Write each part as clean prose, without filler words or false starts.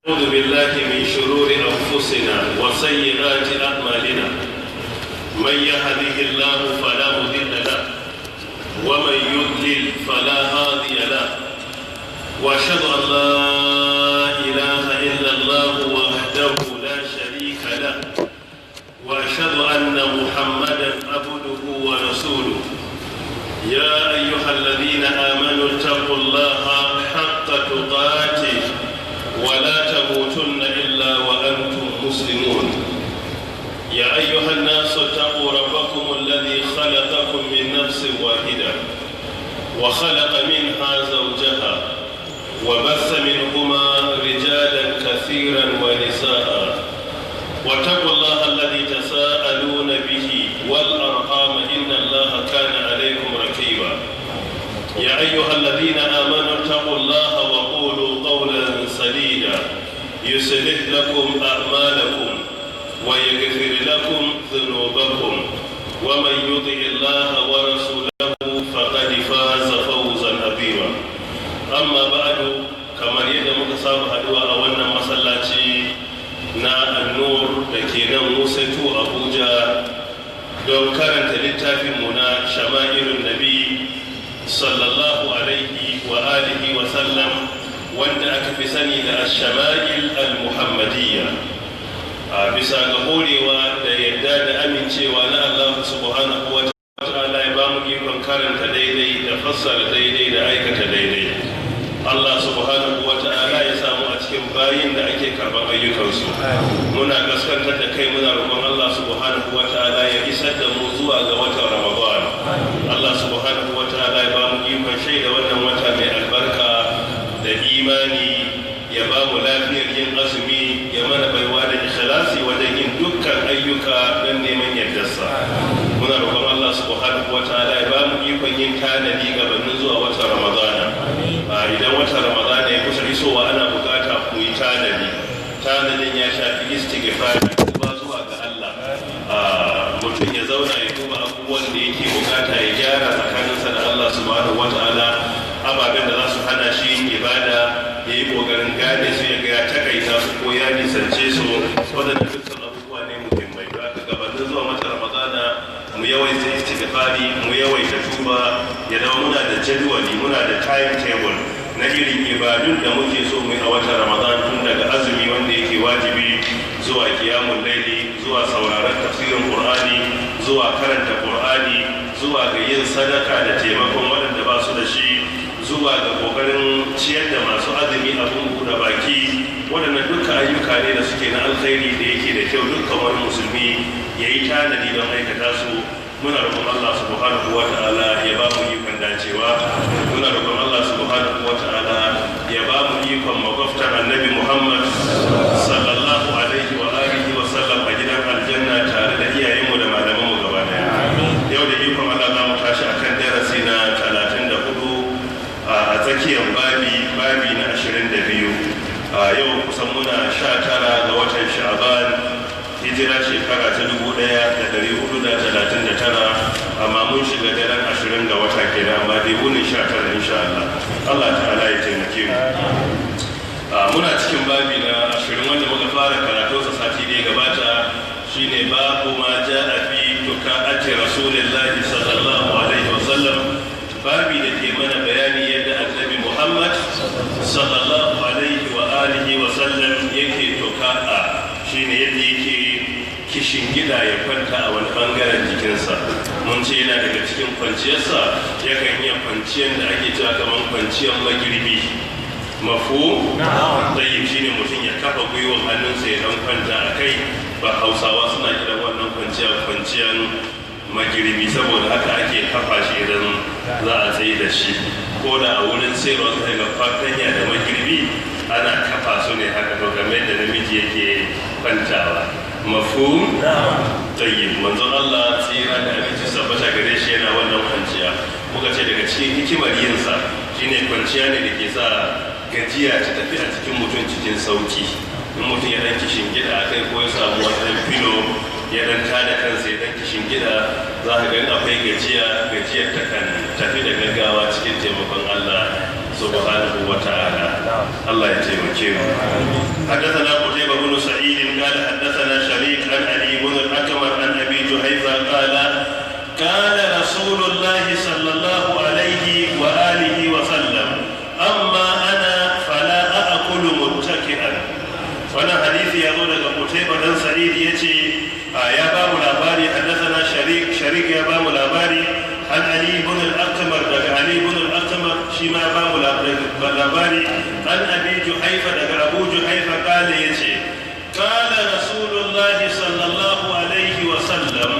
أعوذ بالله من شرور أنفسنا وسيئات أعمالنا من يهده الله فلا مضل له ومن يضلل فلا هادي له وأشهد أن لا إله إلا الله وحده لا شريك له وأشهد أن محمدا عبده ورسوله يا أيها الذين آمنوا اتقوا الله حق تقاته ولا تموتن إلا وأنتم مسلمون يا أيها الناس اتقوا ربكم الذي خلقكم من نفس واحدة وخلق منها زوجها وبث منهما رجالا كثيرا ونساء واتقوا الله الذي تساءلون به والأرحام إن الله كان عليكم رقيبا يا أيها الذين آمنوا اتقوا الله وقولوا قولا سديدا يصلح لكم أعمالكم ويغفر لكم ذنوبكم ومن يطع الله ورسوله فقد فاز فوزا عظيما أما بعد كما يدعو كسام حدوى أولنا مسلاتي نا النور لكينا موسيتو أبوجا don karanta littafinmu na shama'ilun nabi sallallahu alaihi wa alihi wa sallam wanda aka fi sani da shama'il al-muhammadiyya a bisa ga horewa da yadda da amincewa na Allah subhanahu wa ta'ala ya bamu ikon karanta daidai da fassara daidai da aikata daidai Allah subhanahu wa ta'ala ya samu a cikin bayin da ake karɓar ayyukansu muna gaskantar da kai muna roƙon Allah subhanahu wa ta'ala ya isar da mu zuwa ga watan Ramadan Allah subhanahu wa ta'ala ya ba mu ikon shaida wannan wata mai albarka da imani ya ba mu lafiyar yin azumi ya mana baiwa da ikhlasi wajen yin dukkan ayyuka don neman yardarsa muna roƙon Allah subhanahu wa ta'ala ya ba mu ikon yin tanadi gabanin zuwa watan Ramadana idan watan Ramadana ya kusa isowa ana bukata ku yi tanadin ya shafi istighfar ba zuwa ga Allah mutum ya zauna ya duba abubuwan da yake bukata ya gyara tsakaninsa da Allah subhanahu wata'ala ababen da za su hana shi ibada ya yi kokarin gane su ya ga ya takaita su ko ya nisance su wadanda dukkan abubuwa ne muhimmai da aka gabatar zuwa mata ramadana mu yawaita istighfari mu yawaita tuba ya zama muna da jadwali muna da timetable na irin ibadun da muke so mu yi a watan ramadan tun daga azumi wanda yake wajibi zuwa kiyamun laili zuwa sauraron tafsirin qur'ani zuwa karanta qur'ani zuwa ga yin sadaka da taimakon waɗanda ba su da shi zuwa ga kokarin ciyar da masu azumi abin buɗe baki waɗannan duka ayyuka ne da suke na alkhairi da yake da kyau dukkan wani musulmi ya yi tanadi don aikata su muna roƙon Allah subhanahu wa ta'ala ya ba mu ikon dacewa muna roƙon Allah subhanahu wa ta'ala ya ba mu ikon makwabtar annabi Muhammad sallallahu alaihi wa alihi wa sallam a gidan aljanna tare da iyayenmu da malamanmu gaba daya yau da ikon Allah za mu tashi akan darasi na 34 a tsakiyar babi na 22 yau kusan muna 19 ga watan Sha'ban hijira shekara ta 1439 amma mun shiga daren 20 ga wata kenan amma dai wunin 19 insha Allah Allah ta'ala ya taimake mu muna cikin babi na 20 wanda muka fara karatu sa sati da ya gabata shine babu ma ja'a fi tuka'ati rasulillahi sallallahu alaihi wasallam babi da ke mana bayani yadda annabi Muhammad sallallahu alaihi wa alihi wasallam yake tuka'a shine yadda yake kishin gida ya kwanta a wani bangaren jikinsa mun ce yana daga cikin kwanciyarsa yakan yi kwanciyar da ake cewa kamar kwanciyar magirbi mafu tsayi shine mutum ya kafa gwiwar hannunsa ya dan kwanta a kai ba hausawa suna kiran wannan kwanciyar magirbi saboda haka ake kafa shi idan za a tsaye da shi ko da a wurin sayarwa su daga fatanya da magirbi ana kafa su ne haka to game da namiji yake kwantawa mafhum tayyib manzon Allah tsira da abinci sabbata gare shi yana wannan kwanciya muka ce daga cikin hikimar yin sa shine kwanciya ne da ke sa gajiya ta tafi a cikin mutum cikin sauki in mutum ya dan kishin gida akai ko ya samu wani filo ya dan tada kansa ya dan kishin gida za ka ga akwai gajiyar ta kan tafi da gaggawa cikin taimakon Allah subhanahu wa ta'ala. Allah ya taimake mu. حدثنا قتيبة بن سعيد قال حدثنا شريك عن علي بن الأكمر عن أبي جحيفة قال قال رسول الله صلى الله عليه وآله وسلم أما أنا فلا أأكل متكئا. وانا حديث يقول لك قتيبة بن سعيد يتي يا باب الأباري حدثنا شريك يا باب الأباري عن علي بن الأكمر علي بن الأكمر شما باب الأباري عن أبي جحيفة أبو جحيفة قال يتي قال رسول الله صلى الله عليه وسلم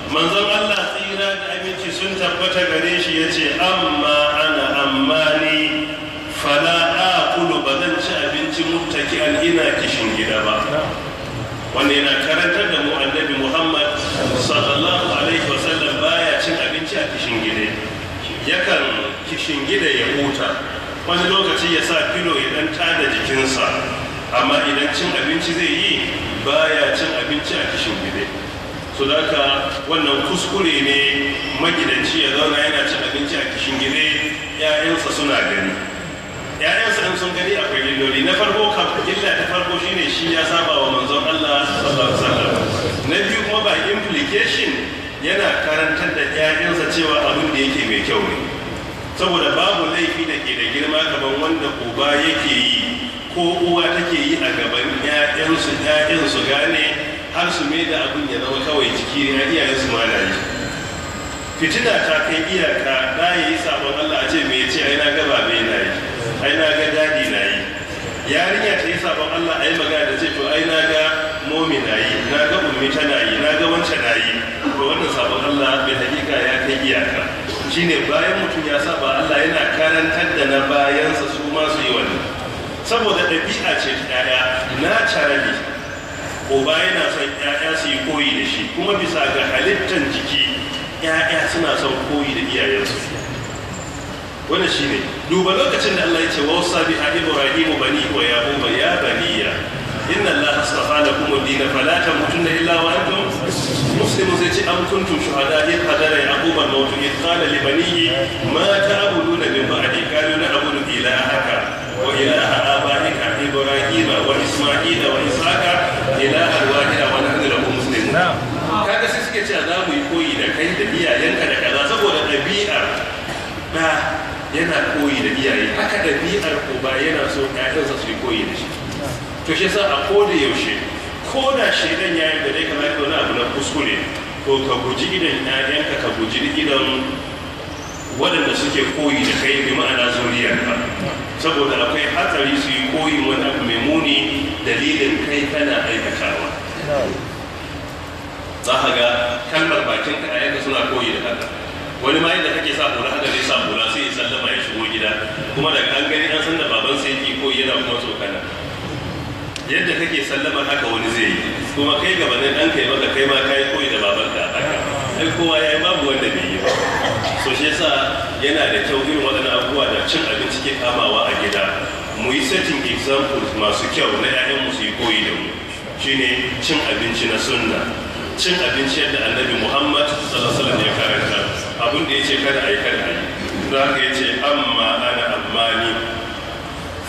manzon Allah tsira da aminci sun tabbata gare shi ya ce amma ana ammani fala aqulu ba zan ci abinci muttaki an ina kishin gida ba. Wanda yana karantar da mu annabi Muhammad sallallahu alaihi wasallam baya cin abinci a kishin gida, yakan kishin gida ya huta, wani lokaci ya sa filo ya dan tada jikinsa, amma idan cin abinci zai yi baya cin abinci a kishin gida. So daga wannan kuskure ne magidanci ya zauna yana cin abinci a kishin gide, ‘ya'yansa suna gani. ‘Ya'yansa in sun gani akwai illoli. Na farko illa ta farko shine shi ya saba wa manzon Allah sallallahu alaihi wasallam. Na biyu kuma ba implication yana karantar da ‘ya'yansa cewa abin da yake mai kyau ne. Saboda babu laifi da ke da girma kamar wanda uba yake yi ko uwa take yi a gaban ‘ya'yansu gane har su mai da abin ya zama kawai jiki na iyayen su ma na yi. Fitina ta kai iyaka da ya yi sabon Allah a ce mai ce ai na ga babe na yi, ai na ga dadi na yi. Yarinya ta yi sabon Allah ai magana da ce to ai na ga momi na yi, na ga ummi tana yi, na ga wancan na yi. To wannan sabon Allah bai hakika ya kai iyaka. Shine bayan mutum ya saba Allah yana karantar da na bayansa su ma su yi wannan. Saboda ɗabi'a ce ta ‘ya'ya naturally uba yana son ‘ya'ya su yi koyi da shi, kuma bisa ga halittar jiki ‘ya'ya suna son koyi da iyayensu. Wannan shi ne duba lokacin da Allah ya ce wasa bi a Ibrahimu bani wa Yaquba ya baniya inna Allah astafa lakum ad-din fala tamutunna illa wa antum muslimun. Sai ce am kuntum shuhada id hadara yaquba al-maut id qala li banihi ma ta'buduna min ba'di qalu na'budu ilahaka wa ilaha abaika Ibrahima wa Isma'ila wa Ishaqa ilahan wahida wa nahnu lahu muslimun. Kaga sai suke cewa za mu yi koyi da kai da iyayenka da kaza saboda ɗabi'ar da yana koyi da iyaye, haka ɗabi'ar uba yana so ƴaƴansa su yi koyi da shi. To shi yasa a koda yaushe ko da shedan ya yi da dai kamar wani abu na kuskure to ka guji idan ƴaƴanka ka guji idan waɗanda suke koyi da kai bi ma'ana zuriyarka, saboda akwai hatsari su yi koyi wani abu mai muni dalilin kai kana aikatawa. Za ka ga kalmar bakin ka ƴaƴanka suna koyi da haka. Wani ma yadda kake sa hula haka zai sa hula sai ya sallama ya shigo gida, kuma daga an gani an san da baban sai yake koyi yana kuma tsokana. Yadda kake sallama haka wani zai yi, kuma kai gabanin ɗan kai maka kai ma kai koyi da babanka haka. Ai kowa ya yi babu wanda bai yi ba. So shi yasa yana da kyau irin waɗannan abubuwa da cin abinci ke kamawa a gida. Mu yi setting examples masu kyau na 'ya'yanmu su yi koyi da mu. Shine cin abinci na sunna. Cin abinci yadda annabi Muhammad sallallahu alaihi wasallam ya karanta. Abin da ya ce kada a yi kada a yi. Za ka ya ce amma ana ammani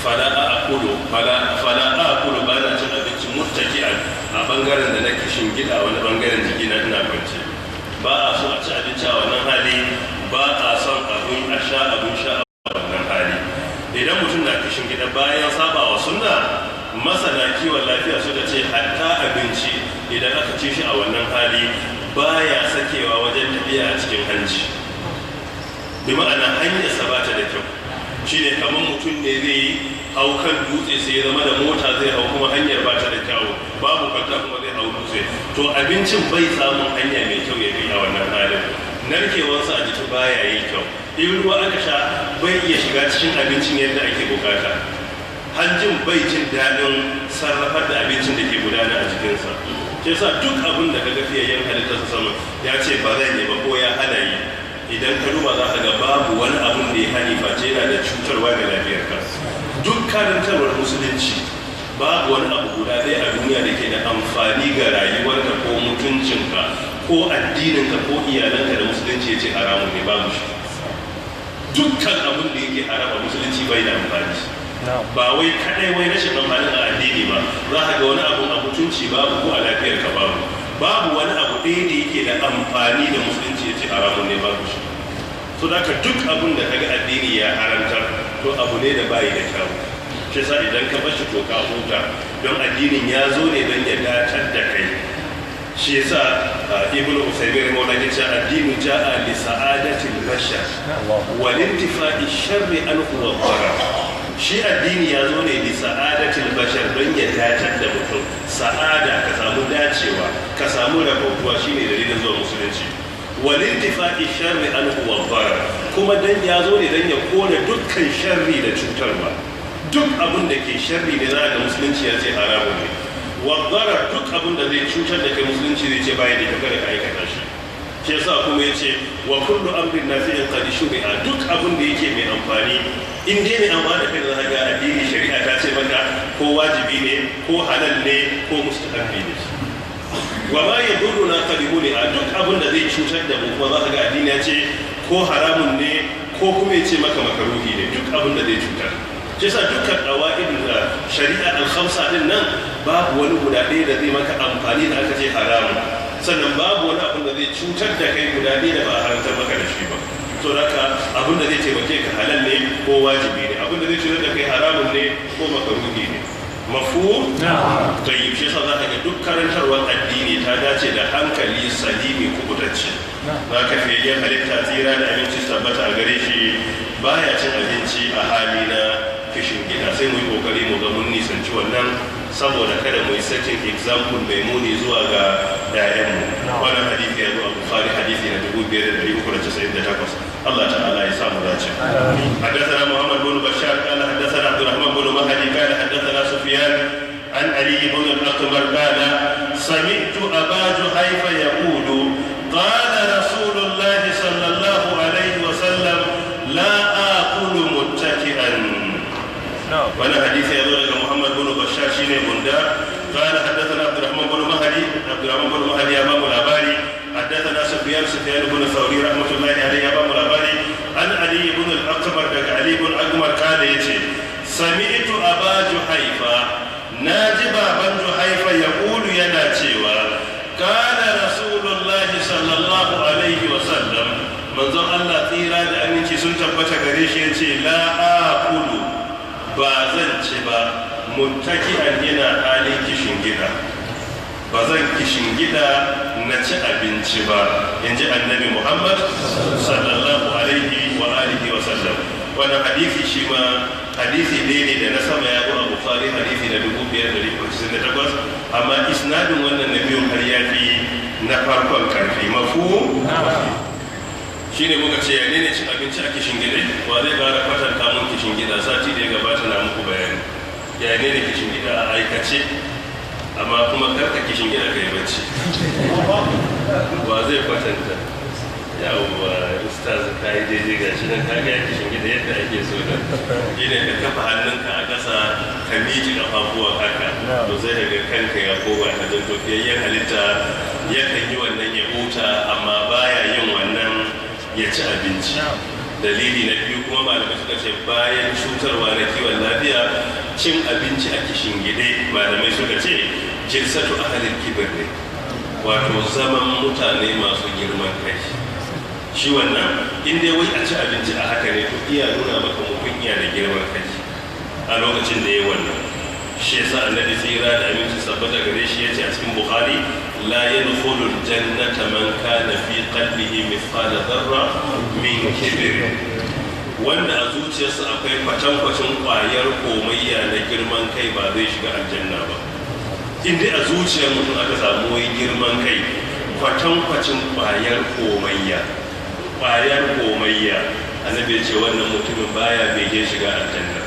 fala aqulu ba na cin abinci muttaki'an a bangaren da nake shingida wani bangaren jiki na ina kwance. Ba a so a ci abinci a wannan hali, ba a son abin a sha abin sha a wannan hali. Idan mutum na kishin gida bayan saba wa sunna, masana kiwon lafiya suka ce hatta abinci idan aka ci shi a wannan hali baya sakewa wajen tafiya a cikin hanci. Bi ma'ana hanyarsa ba ta da kyau. Shi ne kamar mutum ne zai hau kan dutse sai ya zama da mota zai hau kuma hanyar ba ta da kyau, babu kwanta kuma zai hau dutse. To abincin bai samun hanya mai kyau ya bi a wannan halin. Narkewarsa a jiki baya yi kyau. In ruwa aka sha bai iya shiga cikin abincin yadda ake bukata. Hanjin bai jin daɗin sarrafar da abincin da ke gudana a jikinsa. Ke sa duk abin da ka ga fiyayyen halittarsa sama ya ce ba zai ne ba ko ya hana yi. Idan ka duba za ka ga babu wani abin da ya hani face yana da cutarwa ga lafiyarka. Duk karantarwar musulunci babu wani abu guda ɗaya a duniya da ke da amfani ga rayuwarka ko mutuncinka ko addininka ko iyalanka da musulunci ya ce haramun ne, babu shi. dukkan abin da yake haram a musulunci bai da amfani. Ba wai kadai wai rashin amfanin a addini ba, za ka ga wani abu a mutunci babu ko a lafiyar ka babu wani abu ɗaya da yake da amfani da musulunci ya ce haramun ne babu shi. So da ka duk abin da kaga addini ya haramtar to abu ne da bayi da kyau. Shi sa idan ka bashi to ka huta, don addinin ya zo ne don ya dacar da kai. Shi yasa ibnu usaymin rahimahullah ya ce addinu ja'a li sa'adatil bashar wa lintifa'i sharri anhu wa darar. Shi addini ya zo ne li sa'adatil bashar don ya dacar da mutum, sa'ada ka samu dacewa, ka samu rabautuwa shine dalilin zuwa musulunci. Walintifa'i sharri anhu wa darar, kuma dan ya zo ne dan ya kore dukkan sharri da cutarwa. Duk abin da ke sharri ne za ga musulunci ya ce haramun ne. Wa darar, duk abin da zai cutar da kai musulunci zai ce bai da kada ka aikata shi. Shi yasa kuma yace wa kullu amrin nafi'in qad shuri'a, duk abin da yake mai amfani in dai mai amfani da kai za ga addini shari'a ta ce maka ko wajibi ne ko halal ne ko mustahabbi ne. Wa ma yadurruna qad a duk abin da zai cutar da mu kuma za ka ga addini ya ce ko haramun ne ko kuma ya ce maka makaruhi ne, duk abin da zai cutar. Shi yasa dukkan qawaid da shari'a al-khamsa din nan babu wani guda ɗaya da zai maka amfani da aka ce haramun, sannan babu wani abin da zai cutar da kai guda ɗaya da ba a haramtar maka da shi ba. So haka abin da zai taimake ka halal ne ko wajibi ne, abin da zai cutar da kai haramun ne ko makaruhi ne. Mafhum? Tayyib. Shi yasa zaka ga duk karantarwar addini ta dace da hankali salimi kubutacce. Zaka fiye halitta tsira da abinci tabbata a gare shi baya cin abinci a hali na kishin gida, sai mu yi kokari mu ga mun nisanci wannan saboda kada mu yi setting example mai muni zuwa ga ƴaƴanmu. Wannan hadisi ya zo a Bukhari, hadisi na 5398. Allah ta'ala ya samu dace. حدثنا محمد بن بشار قال حدثنا عبد الرحمن بن مهدي قال حدثنا سفيان عن علي بن الأقمر قال سمعت أبا جحيفة يقول قال رسول الله صلى الله عليه وسلم لا آكل متكئا. وانا حديث يقول محمد بن بشار شين بندار قال حدثنا عبد الرحمن بن مهدي امام الاباري حدثنا سفيان بن ثوري رحمه الله عليه امام الاباري عن علي بن الاكبر علي بن الاكبر قال يتي سمعت ابا جحيفه ناجب بن جحيفه يقول ينا cewa قال رسول الله صلى الله عليه وسلم manzon Allah tsira da aminci sun tabbata gare shi yace la aqulu ba zan ci ba muttaki'an ina halin kishin gida, ba zan kishin gida na ci abinci ba, in ji annabi Muhammad sallallahu alaihi wa alihi wa sallam. Wannan hadisi shi ma hadisi ne da na sama ya zo a Bukhari, hadisi na 5598, amma isnadin wannan na biyun har ya fi na farkon karfi. Mafhum? Shi ne muka ce yane ne cin abinci a kishin gida, wa zai gara kwatanta mun kishin gida, sati da ya gabata na muku bayani yane ne kishin gida a aikace, amma kuma karka kishin gida ka yi bacci. Wa zai kwatanta? Yawwa ustaz ka yi daidai ga shi nan ka ga kishin gida yadda ake so da shi ne ka kafa hannunka a ƙasa ka miƙi ƙafafuwa haka, to zai ga kanka ya kowa ta don tofiyayyen halitta yakan yi wannan ya huta amma baya yin wannan ya ci abinci. Dalili na biyu kuma malamai suka ce bayan cutarwa na kiwon lafiya, cin abinci a kishin gide malamai suka ce jirsatu ahalin kibir ne, wato zaman mutane masu girman kai. Shi wannan inda wai a ci abinci a haka ne to iya nuna maka mutum iya da girman kai a lokacin da ya wannan. Shi yasa annabi tsira da aminci sabbata gare shi yace a cikin Bukhari la yadkhulu al-jannata man kana fi qalbihi mithqala dharra min kibr, wanda a zuciyarsa akwai kwatankwacin kwayar komayya na girman kai ba zai shiga aljanna ba. Inda a zuciyar mutum aka samu wai girman kai kwatankwacin kwayar komayya, annabi ya ce wannan mutumin baya bege shiga aljanna.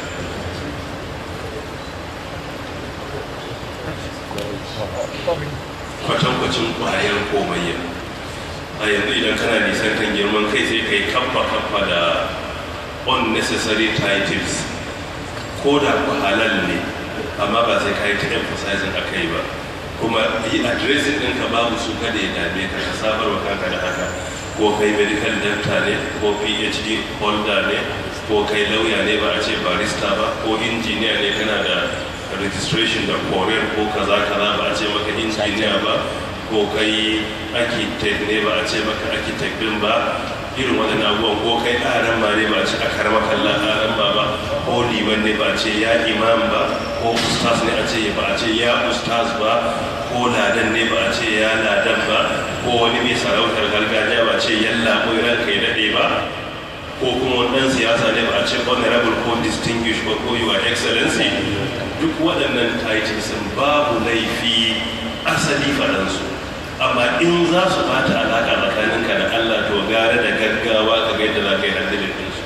Kwatankwacin kwayar komayya. A yanzu idan kana nisantar girman kai sai kai kaffa da unnecessary titles, ko da ku halal ne amma ba sai ka yi ta emphasizing a kai ba, kuma yi addressing ɗinka babu su kada ya dame ka, ka sabar wa kanka da haka. ko kai medical doctor ne ko phd holder ne ko kai lauya ne ba a ce barista ba ko injiniya ne kana da registration da korean ko kaza ba a ce maka injiniya ba ko kai architect ne ba a ce maka architect din ba irin waɗannan abubuwan ko kai ƙaran ma ne ba a ce a karama kallon ƙaran ba ko liman ne ba a ce ya imam ba ko ustaz ne a ce ba a ce ya ustaz ba ko ladan ne ba a ce ya ladan ba ko wani mai sarautar gargajiya ba a ce yalla ko ranka ya daɗe ba ko kuma wani ɗan siyasa ne ba a ce honorable ko distinguished ba ko your excellency duk waɗannan titles babu laifi asali faɗansu amma in za su bata alaƙa tsakaninka da Allah to gare da gaggawa ka ga yadda za ka yi handilin ɗinsu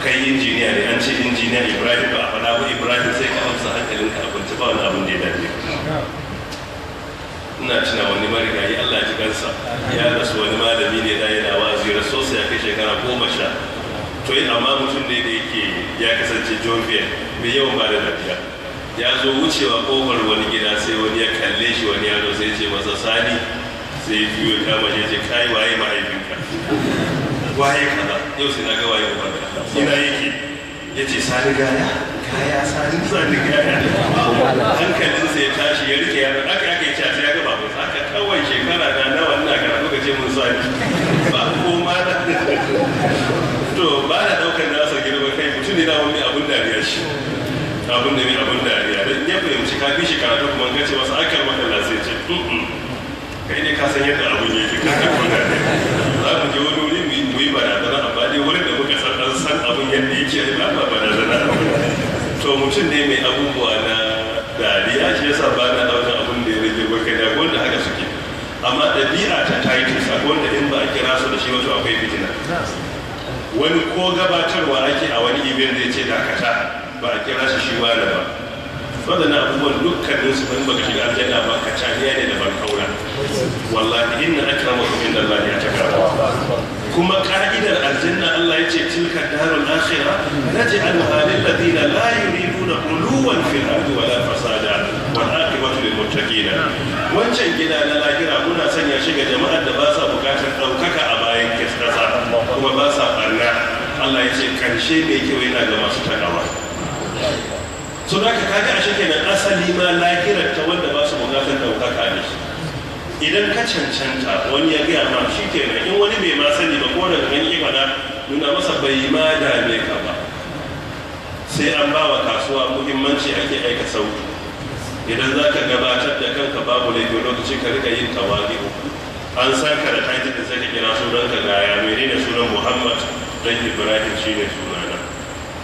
kai injiniya ne an ce injiniya Ibrahim ba a faɗa ba Ibrahim sai ka amsa hankalinka a kwanci ba wani abin da ya dace ina tuna wani marigayi Allah ji kansa ya rasu wani malami ne da yana wa'azi rasu sai ya kai shekara 10 to yi amma mutum ne da yake ya kasance jovial mai yawan ba da lafiya ya zo wucewa kofar wani gida sai wani ya kalle shi wani yaro sai ce masa sani sai biyu ya kama ya ce kai waye mahaifinka waye kaza yau sai na ga waye ubanka ina yake ya ce sani gaya sani gaya hankalinsa ya tashi ya rike yaro aka yi caci ya gaba ba haka kawai shekara na nawa ina karatu ka ce mun sani ba ko ma da to ba na daukar nasa girma kai mutum ne na wani abun dariya shi abun da mai abun dariya don ya fahimci ka fi shi karatu kuma gace wasu akar makalla sai ce kai ne ka san yadda abun yake ka kan wanda ne za mu je wani wuri mu yi barazana amma dai wurin da muka san an san abun yadda yake ba barazana to mutum ne mai abubuwa na dariya shi yasa ba na daukar abun da ya rage baka da wanda haka suke amma ɗabi'a ta titles akwai wanda in ba a kira su da shi wato akwai fitina wani ko gabatarwa ake a wani event zai ce dakata ba a kira shi wani ba waɗannan abubuwan dukkanin su ban baka shiga aljanna ba ka caniya ne da ban kaura wallahi inna akramakum inda Allah ya taka kuma ka'idar aljanna Allah ya ce tilka darul akhirah naj'aluha lil ladina la yuriduna uluwan fil ardi wala fasada wal aqibatu lil muttaqin wancan gida na lahira muna sanya shi ga jama'ar da ba sa bukatar daukaka a bayan kisa kuma ba sa barna Allah ya ce karshe mai kyau yana ga masu takawa so da ka kaga a shekenan asali ma lahirar ta wanda ba su bukatar daukaka ne idan ka cancanta wani ya gaya ma shi kenan in wani bai ma sani ba ko daga gani ya faɗa nuna masa bai ma dame ka ba sai an ba wa kasuwa muhimmanci ake aika sauki idan za ka gabatar da kanka babu laifin lokaci ka rika yin tawadi an san ka da title da sai ka kira sunan ka gaya menene sunan Muhammad dan Ibrahim shine sunana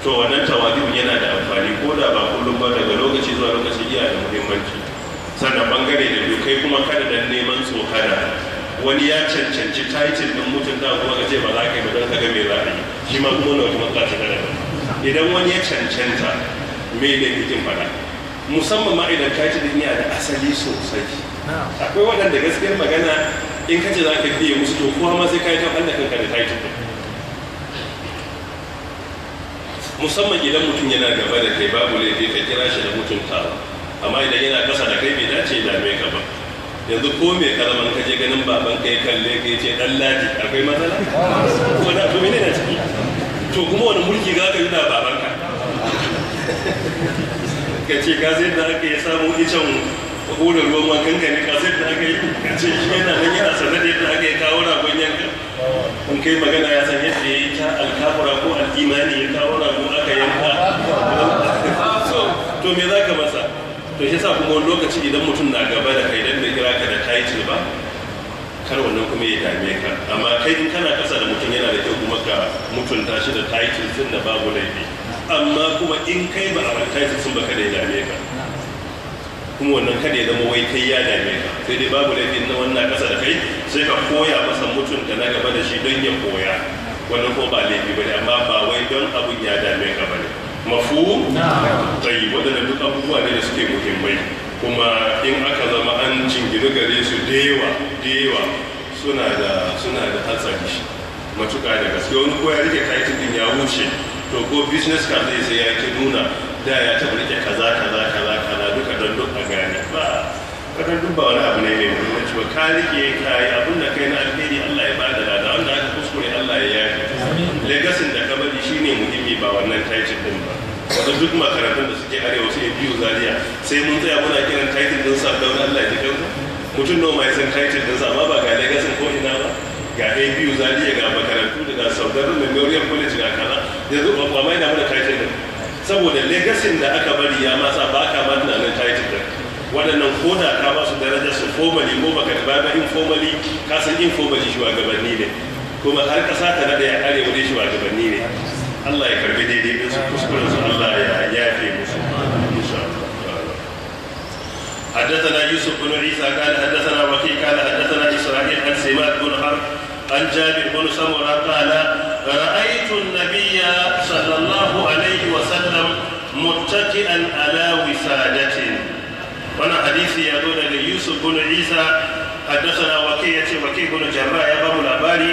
to wannan tawadi yana da amfani ko da ba kullum ba daga lokaci zuwa lokaci iya da muhimmanci sannan bangare da biyu kai kuma kada dan neman tsokana wani ya cancanci title din mutunta kuma ka ce ba za ka yi ba don ka ga me za a yi shi ma kuma wani wata matsala ta kada idan wani ya cancanta me da bikin fada musamman ma idan title din yana da asali sosai akwai waɗanda gaskiyar magana in ka ce za ka biye musu to kuma ma sai ka yi ta hannun kanka da title din musamman idan mutum yana gaba da kai babu laifi ka kira shi da mutuntawa amma idan yana kasa da kai bai dace da me ka ba yanzu ko me karaman ka je ganin baban kai kalle kai ce dan ladi akwai matsala ko da to menene ciki to kuma wani mulki ga ka yi da baban ka ka ce ka sai da aka yi samu icen hular ruwan wankan ka ne ka sai da aka yi ka ce shi yana nan yana sanar da yadda aka yi kawo ragon yanka in kai magana ya san yadda ya yi ta alkafura ko al'imani ya kawo ragon aka yanka to me za ka masa to shi sa kuma wani lokaci idan mutum na gaba da kai dan da kira ka da title ba kar wannan kuma ya dame ka amma kai in kana kasa da mutum yana da kyau kuma ka mutunta shi da title din da babu laifi amma kuma in kai ba a title sun baka da ya dame ka kuma wannan kada ya zama wai kai ya dame ka sai dai babu laifi na wannan kasa da kai sai ka koya masa mutunta na gaba da shi don ya koya wannan ko ba laifi bane amma ba wai don abun ya dame ka bane mafu tsayi waɗanda duk abubuwa ne da suke muhimmai kuma in aka zama an jingiri gare su da yawa suna da hatsari matuƙa da gaske wani ko ya rike title din ya wuce to ko business card zai sai ya ke nuna da ya taɓa rike kaza duka don duk a gane ba kada wannan duk ba wani abu ne mai muhimmanci ba. Ka rike ka yi abin da kai na alheri, Allah ya bada lada, wanda aka kuskure Allah ya yafe. Legasin da ka bari shine muhimmi, ba wannan title din ba. Wanda duk makarantun da suke arewa sai biyu Zaria sai mun tsaya muna kiran title din sa don Allah ya ji kansa. Mutum nawa mai san title din sa, amma ba ga legasin ko ina ba. Ga biyu Zaria, ga makarantu daga Saudarin Memorial College ga kaza, yanzu ba mai da mana title din. Saboda legasin da aka bari ya masa ba ka ma tunanin title din. Waɗannan koda ka ba su darajar su formally ko baka ba ba informally, ka san informally shugabanni ne, kuma har kasa ta nada ya arewa dai shugabanni ne. Allah ya karbi daidai din su, kuskuren su Allah ya yafe musu insha Allah. حدثنا يوسف بن عيسى قال حدثنا وكيع قال حدثنا اسرائيل عن سماك بن حرب عن جابر بن سمرة قال رأيت النبي صلى الله عليه وسلم متكئا على وسادة. وانا حديثي يقول يوسف بن عيسى حدثنا وكيع بن جراح يا بام الأباري،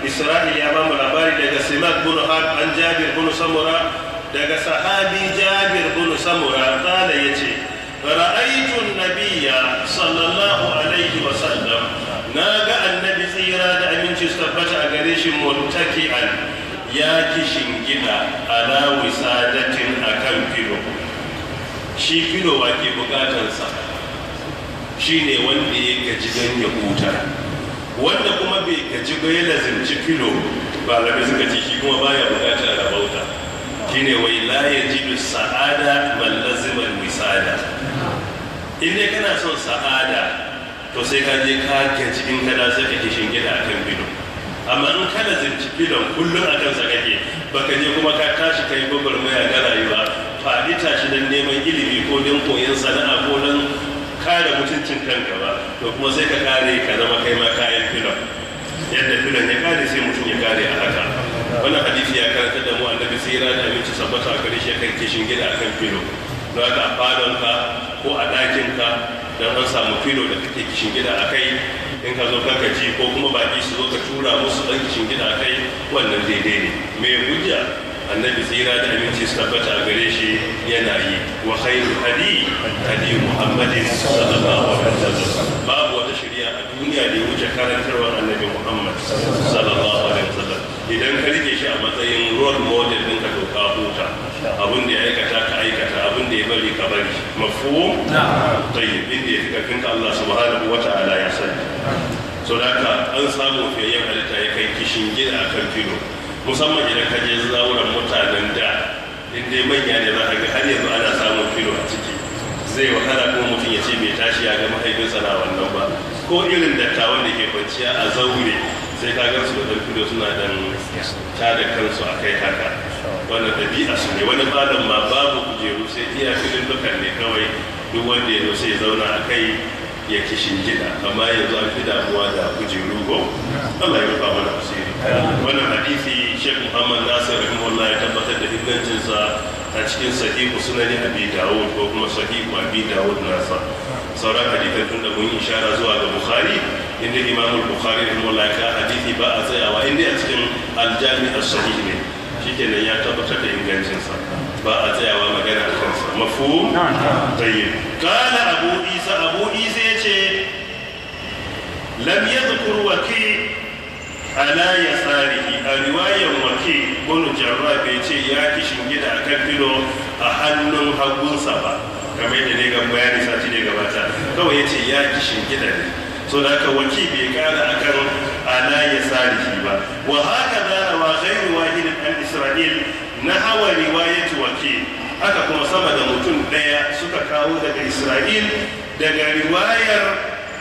إسرائيل يا بام الأباري دغ سماك بن حرب عن جابر بن سمرة دغ صحابي جابر بن سمرة قال يتي رأيت النبي صلى الله عليه وسلم ناغا النبي tsira da aminci su tabbata a gare shi muttaki'an ya kishin gida ala wisadatin akan filo. Shi filo wa ke bukatarsa shine wanda ya gaji don ya huta, wanda kuma bai gaji ba ya lazimci filo ba labe suka ce shi kuma baya bukatar rabauta. Shine wai la yajidu sa'ada man lazima wisada. In dai kana son sa'ada to sai ka je ka gaji in kada sai ka kishin gida akan filo. Amma in kana zinci filon kullum akan sa kake, baka je kuma ka tashi kai gwagwarmaya ga rayuwa, faɗi tashi don neman ilimi ko don koyon sana'a ko don kare mutuncin kanka ba, to kuma sai ka kare ka zama kai ma kayan filon. Yadda filon ya kare sai mutum ya kare a haka. Wannan hadisi ya karanta da mu annabi tsira da aminci sabbata a gare shi kan kishin gida akan filo. Don haka a falonka ko a ɗakinka don an samu filo da kake kishin gida a kai, in ka zo kanka ji ko kuma baki su zo ka tura musu ɗan kishin gida a kai, wannan daidai ne. Mai hujja annabi tsira da aminci su tabbata a gare shi yana yi. Wa khairul hadi hadi Muhammadin sallallahu alaihi wasallam. Babu wata shari'a a duniya da ya wuce karantarwar annabi Muhammad sallallahu alaihi wasallam. Idan ka rike shi a matsayin role model ɗin ka doka huta, abin da ya aikata ka aikata, abin da ya bari ka bari. Mafhum? Tayyib, inda ya fi karfin ka Allah subhanahu wa ta'ala ya sani. So da haka an samu fiyayyen halitta ya kai kishin gida akan filo, musamman idan ka je zauren mutanen da, inda manya ne za ka ga har yanzu ana samun filo a ciki. Zai wahala ko mutum ya ce bai tashi ya ga mahaifinsa na wannan ba, ko irin dattawan da ke kwanciya a zaure sai ka gan su da dan filo suna dan tada kansu a kai haka. Wannan ɗabi'a su ne. Wani falon ma babu kujeru sai iya filin dukan ne kawai, duk wanda ya zo sai ya zauna a kai ya kishin gida. Amma yanzu an fi damuwa da kujeru ko Allah ya rufa mana asiri. Wannan hadisi Sheikh Muhammad Nasir rahimahullah ya tabbatar da ingancinsa a cikin sahihu sunan Abi Dawud ko kuma sahihu Abi Dawud nasa. Sauran hadisan tun da mun ishara zuwa ga Bukhari, inda Imam Bukhari rahimahullah ya hadisi ba a tsayawa inda a cikin al-Jami' as-Sahih ne, shikenan ya tabbatar da ingancinsa, ba a tsayawa magana a kansa. Mafhum? Tayyib. Qala Abu Isa yace lam yadhkur Waki ala yasarihi, a riwayar Waki bin Jarrah bai ce ya kishin gida akan filo a hannun hagunsa ba, kamar da ne ga bayani sati ne gabata, kawai yace ya kishin gida ne. So da haka Waki bai kara akan ala yasarihi ba. Wa haka da wa ghairu wahid an Isra'il na hawa riwayat Waki, haka kuma sama da mutum daya suka kawo daga Isra'il daga riwayar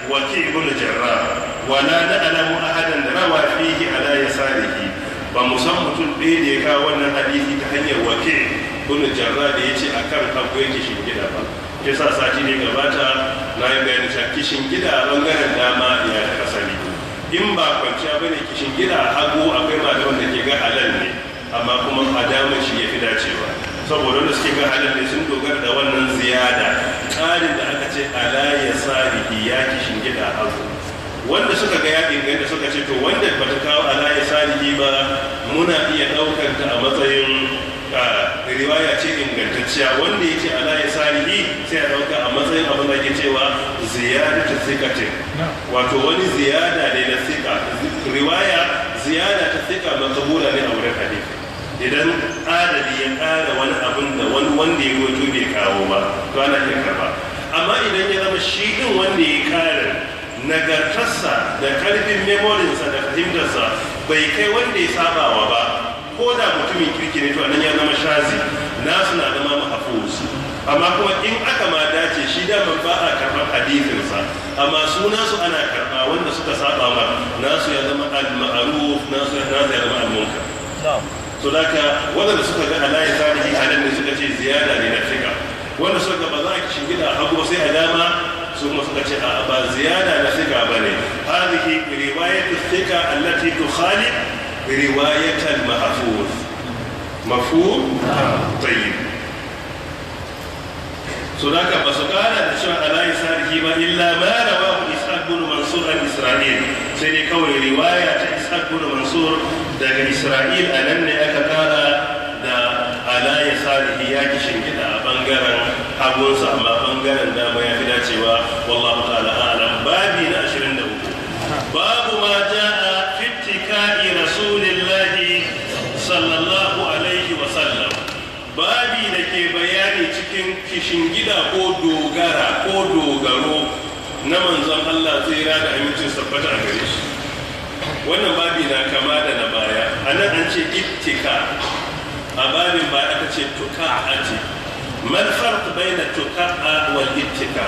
Waki ibn Jarrah. Wala na'lamu ahadan rawa fihi ala yasarihi, ba mu san mutum ɗaya da ya kawo wannan hadisi ta hanyar Waki ibn Jarrah da yace akan hagu yake kishin gida ba. Kisa sati ne gabata na yi bayanin cewa kishin gida bangaren dama ya ta asali. In ba kwanciya bane kishin gida hagu akwai malaman da ke ga halal ne, amma kuma a damar shi ya fi dacewa, saboda wanda suke ga halal ne sun dogara da wannan ziyada ƙarin da aka ce ala yasarihi ya kishin gida hagu. Wanda suka ga ya inganta suka ce to wanda bata kawo ala yasarihi ba muna iya ɗaukar ta a matsayin riwaya ce ingantacciya. Wanda ya ce ala ya sarihi sai a dauka a matsayin abin da ke cewa ziyadatu thiqatin, wato wani ziyada ne na thiqa. Riwaya ziyada ta thiqa makabula ne a wurin hadisi. Idan adali ya ƙara wani abin da wani wanda ya roto bai kawo ba to ana iya karba. Amma idan ya zama shi din wanda ya ƙara nagartarsa da karfin memorinsa da fahimtarsa bai kai wanda ya sabawa ba, ko da mutumin kirki ne to nan ya zama shazi, nasu na zama mahfuz. Amma kuma in aka ma dace shi da ba a karɓar hadisinsa, amma su nasu ana karɓa, wanda suka saba ma nasu ya zama al-ma'ruf, nasu ya zama al-munkar. To daga wanda suka ga alayi tarihi halin ne suka ce ziyada ne na fika, wanda suka ga ba za a shingida hagu sai a dama, su kuma suka ce a ba ziyada na fika bane. Hadhihi riwayatu thika allati tukhalif رواية المحفوظ. مفهوم؟ طيب. صدق بسقال الشيخ على يساره إلا ما رواه إسحاق بن منصور عن إسرائيل. سيدي كون رواية إسحاق بن منصور ده إسرائيل أنني أكثر ده على يساره ياكي شنكدا بانغران أبونسا ما بانغران ده ما يفيدا سوا والله تعالى أعلم. بابي ناشرين ده باب ما جاء rasulillahi sallallahu alaihi wasallam, babi da ke bayani cikin kishingida ko dogara ko dogaro na manzon Allah tsira da amincin sabbata a gare shi. Wannan babi na kama da na baya, a nan an ce ittika, a babin baya aka ce tuka'ati. mal farq bayna tuka'a wal ittika,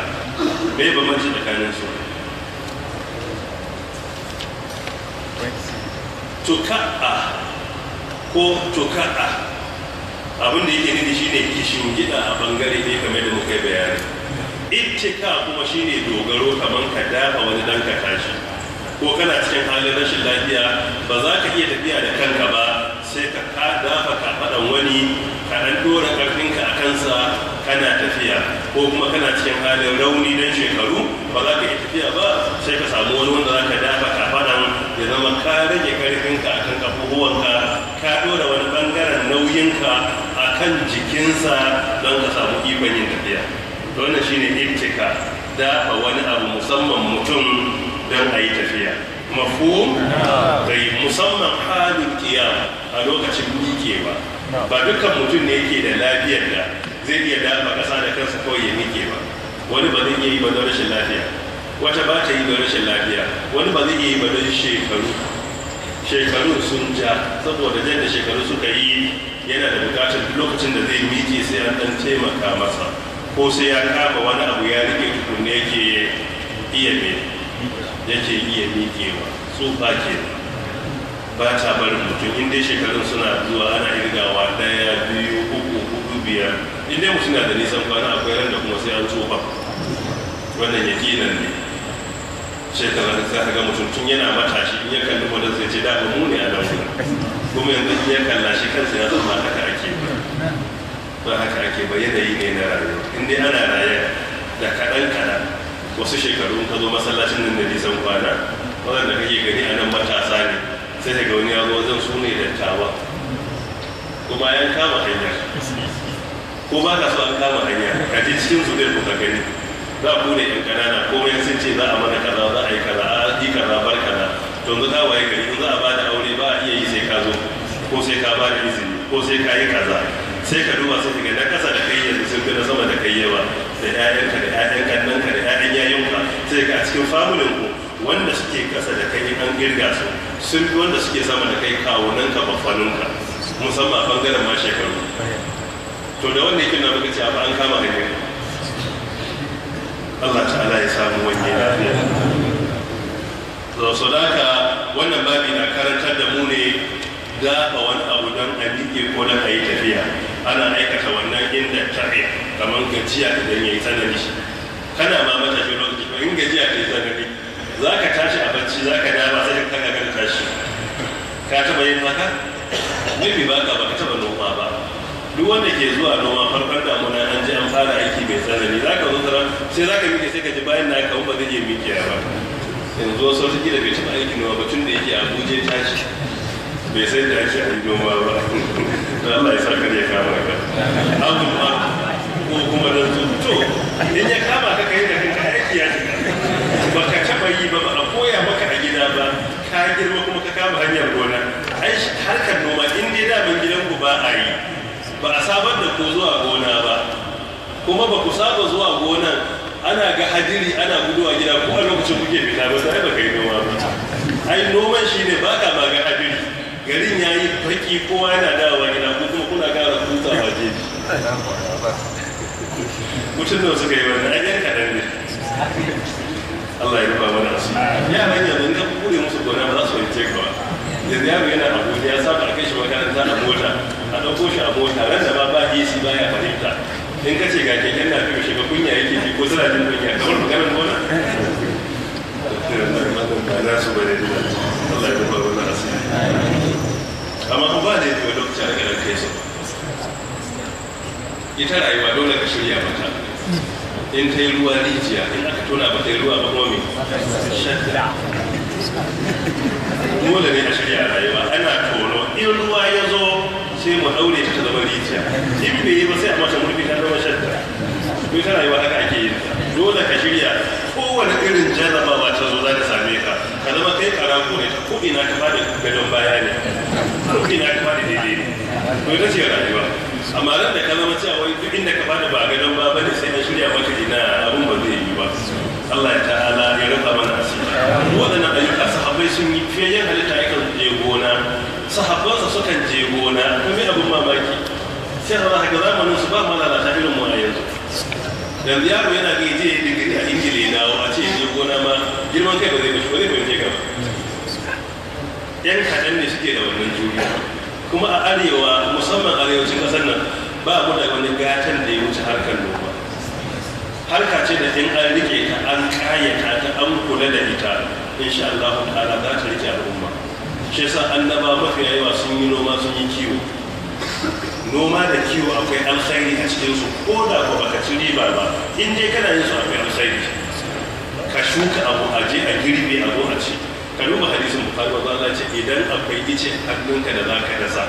bai ba mace tsakanin su. Tuka'a ko tuka'a abin da yake nufi shine kishin gida a bangare ne kamar da muka yi bayani. Ittika kuma shine dogaro kamar ka dafa wani dan ka tashi, ko kana cikin halin rashin lafiya ba za ka iya tafiya da kanka ba, sai ka dafa kafaɗan wani ka ɗan ɗora ƙarfinka a kansa kana tafiya, ko kuma kana cikin halin rauni don shekaru ba za ka iya tafiya ba, sai ka samu wani wanda za ka dafa kafaɗan ya zama ka rage ƙarfinka a kan ƙafufuwanka, ka ɗora wani ɓangaren nauyinka a kan jikinsa don ka samu ikon yin tafiya. Wannan shine ittika, dafa wani abu musamman mutum don a yi tafiya. Mafhum? Dai musamman halin kiyama a lokacin miƙewa. Ba dukkan mutum ne yake da lafiyar da zai iya dafa ƙasa da kansa kawai ya miƙe ba. Wani ba zai iya yi ba don rashin lafiya, wata ba ta yi don rashin lafiya, wani ba zai iya yi ba don shekaru sun ja, saboda jan da shekaru suka yi yana da bukatar lokacin da zai miƙe sai an ɗan taimaka masa, ko sai ya kama wani abu ya rike tukunne yake iya miƙewa. Tsufa ke ba ta barin mutum, inda shekarun suna zuwa ana irgawa 1, 2, 3, 4, 5, inda mutum na da nisan kwana akwai ran da kuma sai an tsufa. Wannan yakinan ne. Shekarar za ka ga mutum tun yana matashi in ya kalli wadda zai ce dama mu ne a nan wurin, kuma yanzu in ya kalla shi kansa ya zama haka ake ba haka ake ba, yanayi ne na rayuwa. In dai ana raye da kaɗan wasu shekaru ka zo masallacin nan da nisan kwana, waɗanda kake gani a nan matasa ne, sai daga wani ya zo wajen su ne dattawa, kuma yan kama hanya, ko ba ka so an kama hanya ka ji cikin su ɗin kuka gani za a bude yan ƙanana, komai sun ce za a mana kaza, za a yi kaza, a yi kaza, bar kaza. To yanzu ka waye gari in za a ba da aure ba a iya yi sai ka zo, ko sai ka ba da izini, ko sai ka yi kaza. Sai ka duba sai ka ga na ƙasa da kai yanzu sun fi na sama da kai yawa, da 'ya'yanka da 'ya'yan kannanka da 'ya'yan yayinka, sai ka a cikin familin ku wanda suke ƙasa da kai an girga su sun fi wanda suke sama da kai kawunanka baffanunka, musamman a bangaren ma shekaru. To da wanda yake na muka ce ba an kama hanyar Allah ta'ala ya samu wani lafiya. So da haka wannan babi na karantar da mu ne dafa wani abu don a miƙe ko don a yi tafiya. Ana aikata wannan inda tafiya kamar gajiya idan ya yi tsanani. Kana ma matashi lokaci ba in gajiya ta yi tsanani za ka tashi a bacci, za ka dama sai ka kaga tashi. Ka taɓa yin haka? Maybe ba ka taɓa noma ba. Duk wanda ke zuwa noma farkon damuna an ji an fara aiki mai tsanani, za ka zo tara sai za ka miƙe sai ka ji bayan na kawo ba zai iya miƙe ba. Yanzu wasu wata gida bai taɓa aikin noma ba tun da yake Abuja tashi bai sai da ake a yi noma ba da Allah ya sa kar ya kama ka abun ma ko kuma da to in ya kama ka kai da kanka aiki ya shiga ba ka taba yi ba a koya maka a gida ba ka girma kuma ka kama hanyar gona ai harkar noma in dai da ban gidan ku ba a yi ba a sabar da ku zuwa gona ba kuma ba ku saba zuwa gonan ana ga hadiri ana guduwa gida ko a lokacin kuke fita ba sai ba kai noma ba ai noman shi ne ba ka ma ga hadiri garin ya yi baki kowa yana dawowa gida ko kuma kuna kara kuta waje mutum da suka yi wannan ajiyar kaɗan ne Allah ya rufa mana asu yaran yanzu in ka kure musu gona ba za su yi cek ba yanzu yaro yana abuja ya saba a kai shi makaranta a mota a ɗauko shi a mota ran da ba isi ba ya fahimta in ka ce ga keken na fiye shiga kunya yake ji ko suna jin kunya kamar maganar gona ba na su bane dina Allah ya rufa mana asu amma ba da yadda lokaci a garin kai su ita rayuwa dole ka shirya mata in ta yi ruwa rijiya in aka tona ba ta yi ruwa ba kuma mai shadda dole ne a shirya rayuwa ana tono in ruwa ya zo sai mu daure ta zama rijiya in bai yi ba sai a mata murfi ta zama shadda ko ta rayuwa haka ake yin ta dole ka shirya kowane irin jarrabawa ta zo za ta same ka ka zama kai karago ne ta ko'ina ta bada gadon baya ne ko'ina ta bada daidai ne ko ita ce rayuwa amma ran da ka zama cewa wai duk inda ka bada ba gadon ba bane sai na shirya maka ina abun ba zai yi ba Allah ya ta'ala ya rufa mana asiri waɗannan ayyuka sahabbai sun yi fiye halitta yakan je gona sahabbansa sukan je gona kuma abun mamaki sai Allah ga zamanin su ba malalata irin mu a yanzu yanzu yaro yana ga je digiri a ingila ya dawo a ce je gona ma girman kai ba zai bashi ba zai fahimce ka yan kaɗan ne suke da wannan juriya kuma a arewa musamman arewacin ƙasar nan ba mu da wani gatan da ya wuce harkar noma harka ce da in an rike ta an kayata ta an kula da ita insha Allah ta'ala za ta rike al'umma shi yasa annaba mafi yawa sun yi noma sun yi kiwo noma da kiwo akwai alkhairi a cikin su ko da ba baka ci riba ba in dai kana yin su akwai alkhairi ka shuka abu a je a girbe abu a ci ka duba hadisin bukhari wa Allah ce idan akwai ice hannunka da zaka dasa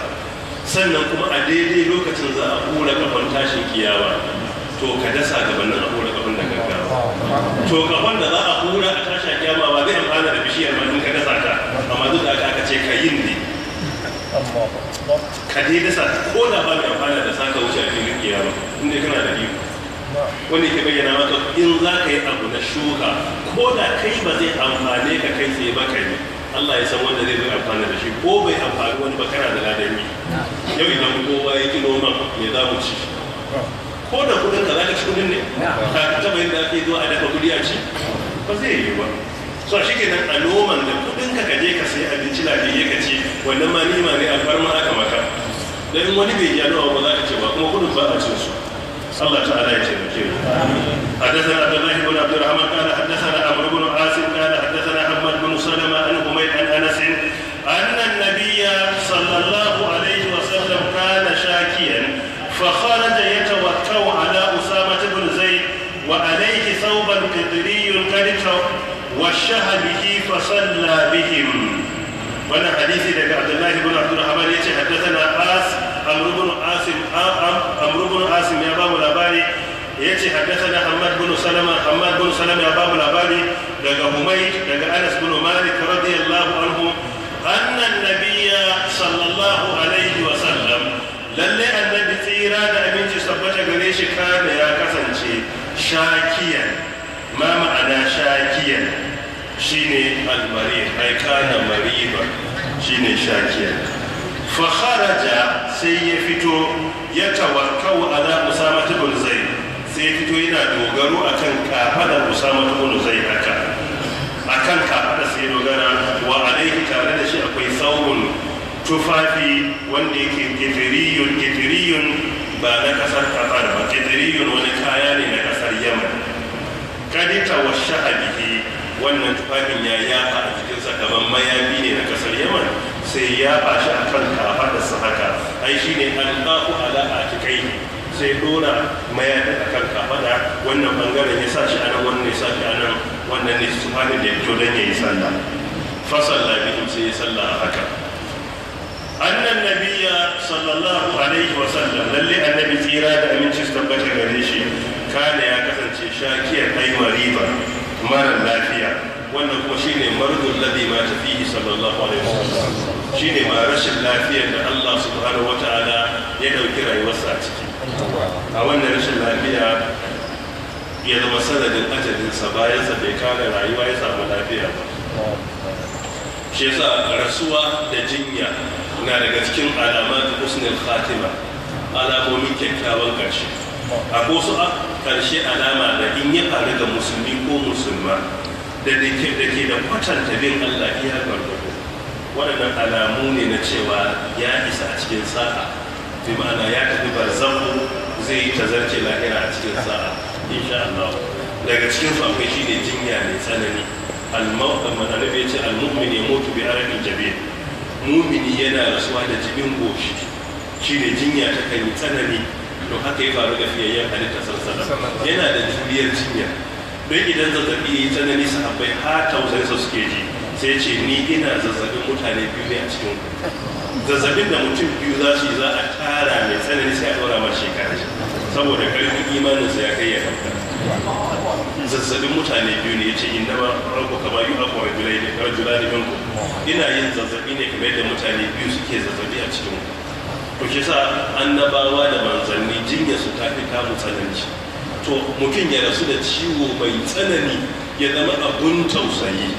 sannan kuma a daidai lokacin za a hura kafan tashin kiyawa to ka dasa gabanin a hura kafan da gaggawa to kafan da za a hura a tashin kiyama ba zai amfana da bishiyar ma in ka dasa ta amma duk da aka ce ka yin ne ka dai dasa ko da ba mai amfana da saka wuce a filin kiyama inda kana da iko wanda ke bayyana maka in za ka yi abu na shuka ko da kai ba zai amfane ka kai tsaye ba kai Allah ya san wanda zai bai amfana da shi ko bai amfani wani ba kana da ladan yi yau idan kowa ya ki noma me za mu ci ko da kudin ka za ka ci kudin ne ka taba yin da ake zuwa a dafa kudi a ci ba zai yi ba so shi ke nan a noman da kudin ka je ka sayi abinci lafiya ka ci wannan ma nima ne alfarma aka maka dan wani bai yi nawa ba za ka ce ba kuma kudin ba a cin su الله تعالى يتمكن حدثنا عبد الله بن عبد الرحمن قال حدثنا عمرو بن عاصم قال حدثنا حماد بن سلمة عن حميد عن انس ان النبي صلى الله عليه وسلم كان شاكيا فخرج يتوكل على اسامة بن زيد وعليه ثوبا قطري قد وشه به فصلى بهم وانا حديثي لك عبد الله بن عبد الرحمن حدثنا عمرو بن عاصم يا باب الاباري يتي حدثنا حماد بن سلمة يا باب الاباري daga Humayd daga Anas bin Malik radiyallahu anhu anna an-nabiy sallallahu alaihi wa sallam lalle annabi tsira da aminci sabbata gare shi kana ya kasance shakiyan ma ma'ana shakiyan shine al-marid ai kana mariba shine shakiyan fa kharaja sai ya fito ya tawakkau ala Usama ibn Zaid sai fito yana dogaro akan kafadar Usama ibn Zaid haka akan kafadar sai dogara wa alaihi tare da shi akwai saubun tufafi wanda yake kitiriyun ba na kasar Qatar ba kitiriyun wani kaya ne na kasar Yaman kadita wa shahabihi wannan tufafin ya yafa a jikinsa kamar mayafi ne na kasar Yaman sai ya fashi akan kafadarsa haka ai shine alqafu ala atikai sai dora mayafi akan kafada wannan bangaren ya sa shi anan wannan ya sa shi anan wannan ne tufafin da ya fito dan yayi sallah fa salla bihim sai ya salla haka annan nabiyya sallallahu alaihi wa sallam lalle annabi tsira da aminci su tabbata gare shi kana ya kasance shakiyar ai mariba mara lafiya, wannan kuma shine mardul ladhi ma tafihi sallallahu alaihi wa sallam, shine ma rashin lafiyar da Allah subhanahu wa ta'ala ya dauki rayuwarsa a ciki. A wannan rashin lafiya ya zama sanadin ajalinsa, bayansa bai kare rayuwa ya samu lafiya ba. Shi yasa rasuwa da jinya na daga cikin alamat husnul khatima, alamomin kyakkyawan ƙarshe. Akwai wasu ƙarshe alama da in ya faru ga musulmi ko musulma da ke da kwatanta bin Allah iya gwargwado, waɗannan alamu ne na cewa ya isa a cikin sa'a, bi ma'ana ya tafi barzahu, zai yi tazarce lahira a cikin sa'a insha Allah. Daga cikin su akwai shine jinya mai tsanani. Annabi ya ce al-mu'min yamutu bi araqin jabin, mu'mini yana rasuwa da jibin goshi, shine jinya ta kai tsanani. Don haka ya faru ga fiyayyen halitta sallallahu yana da juriyar jinya. Don idan zazzabi ya yi tsanani, sahabbai har tausayinsa suke ji, sai ce ni ina zazzabin mutane biyu ne a cikin ku. Zazzabin da mutum biyu za su yi za a tara mai tsanani sai a ɗora ma shekara, saboda ƙarfin imaninsa ya kai ya ɗauka. Zazzabin mutane biyu ne ya ce inda ma rabu kama yi akwai rajulani minku, ina yin zazzabi ne kamar yadda mutane biyu suke zazzabi a cikin ku. To shi sa annabawa da manzanni jinya su tafi kamun tsananci. To mutum ya rasu da ciwo mai tsanani ya zama abun tausayi,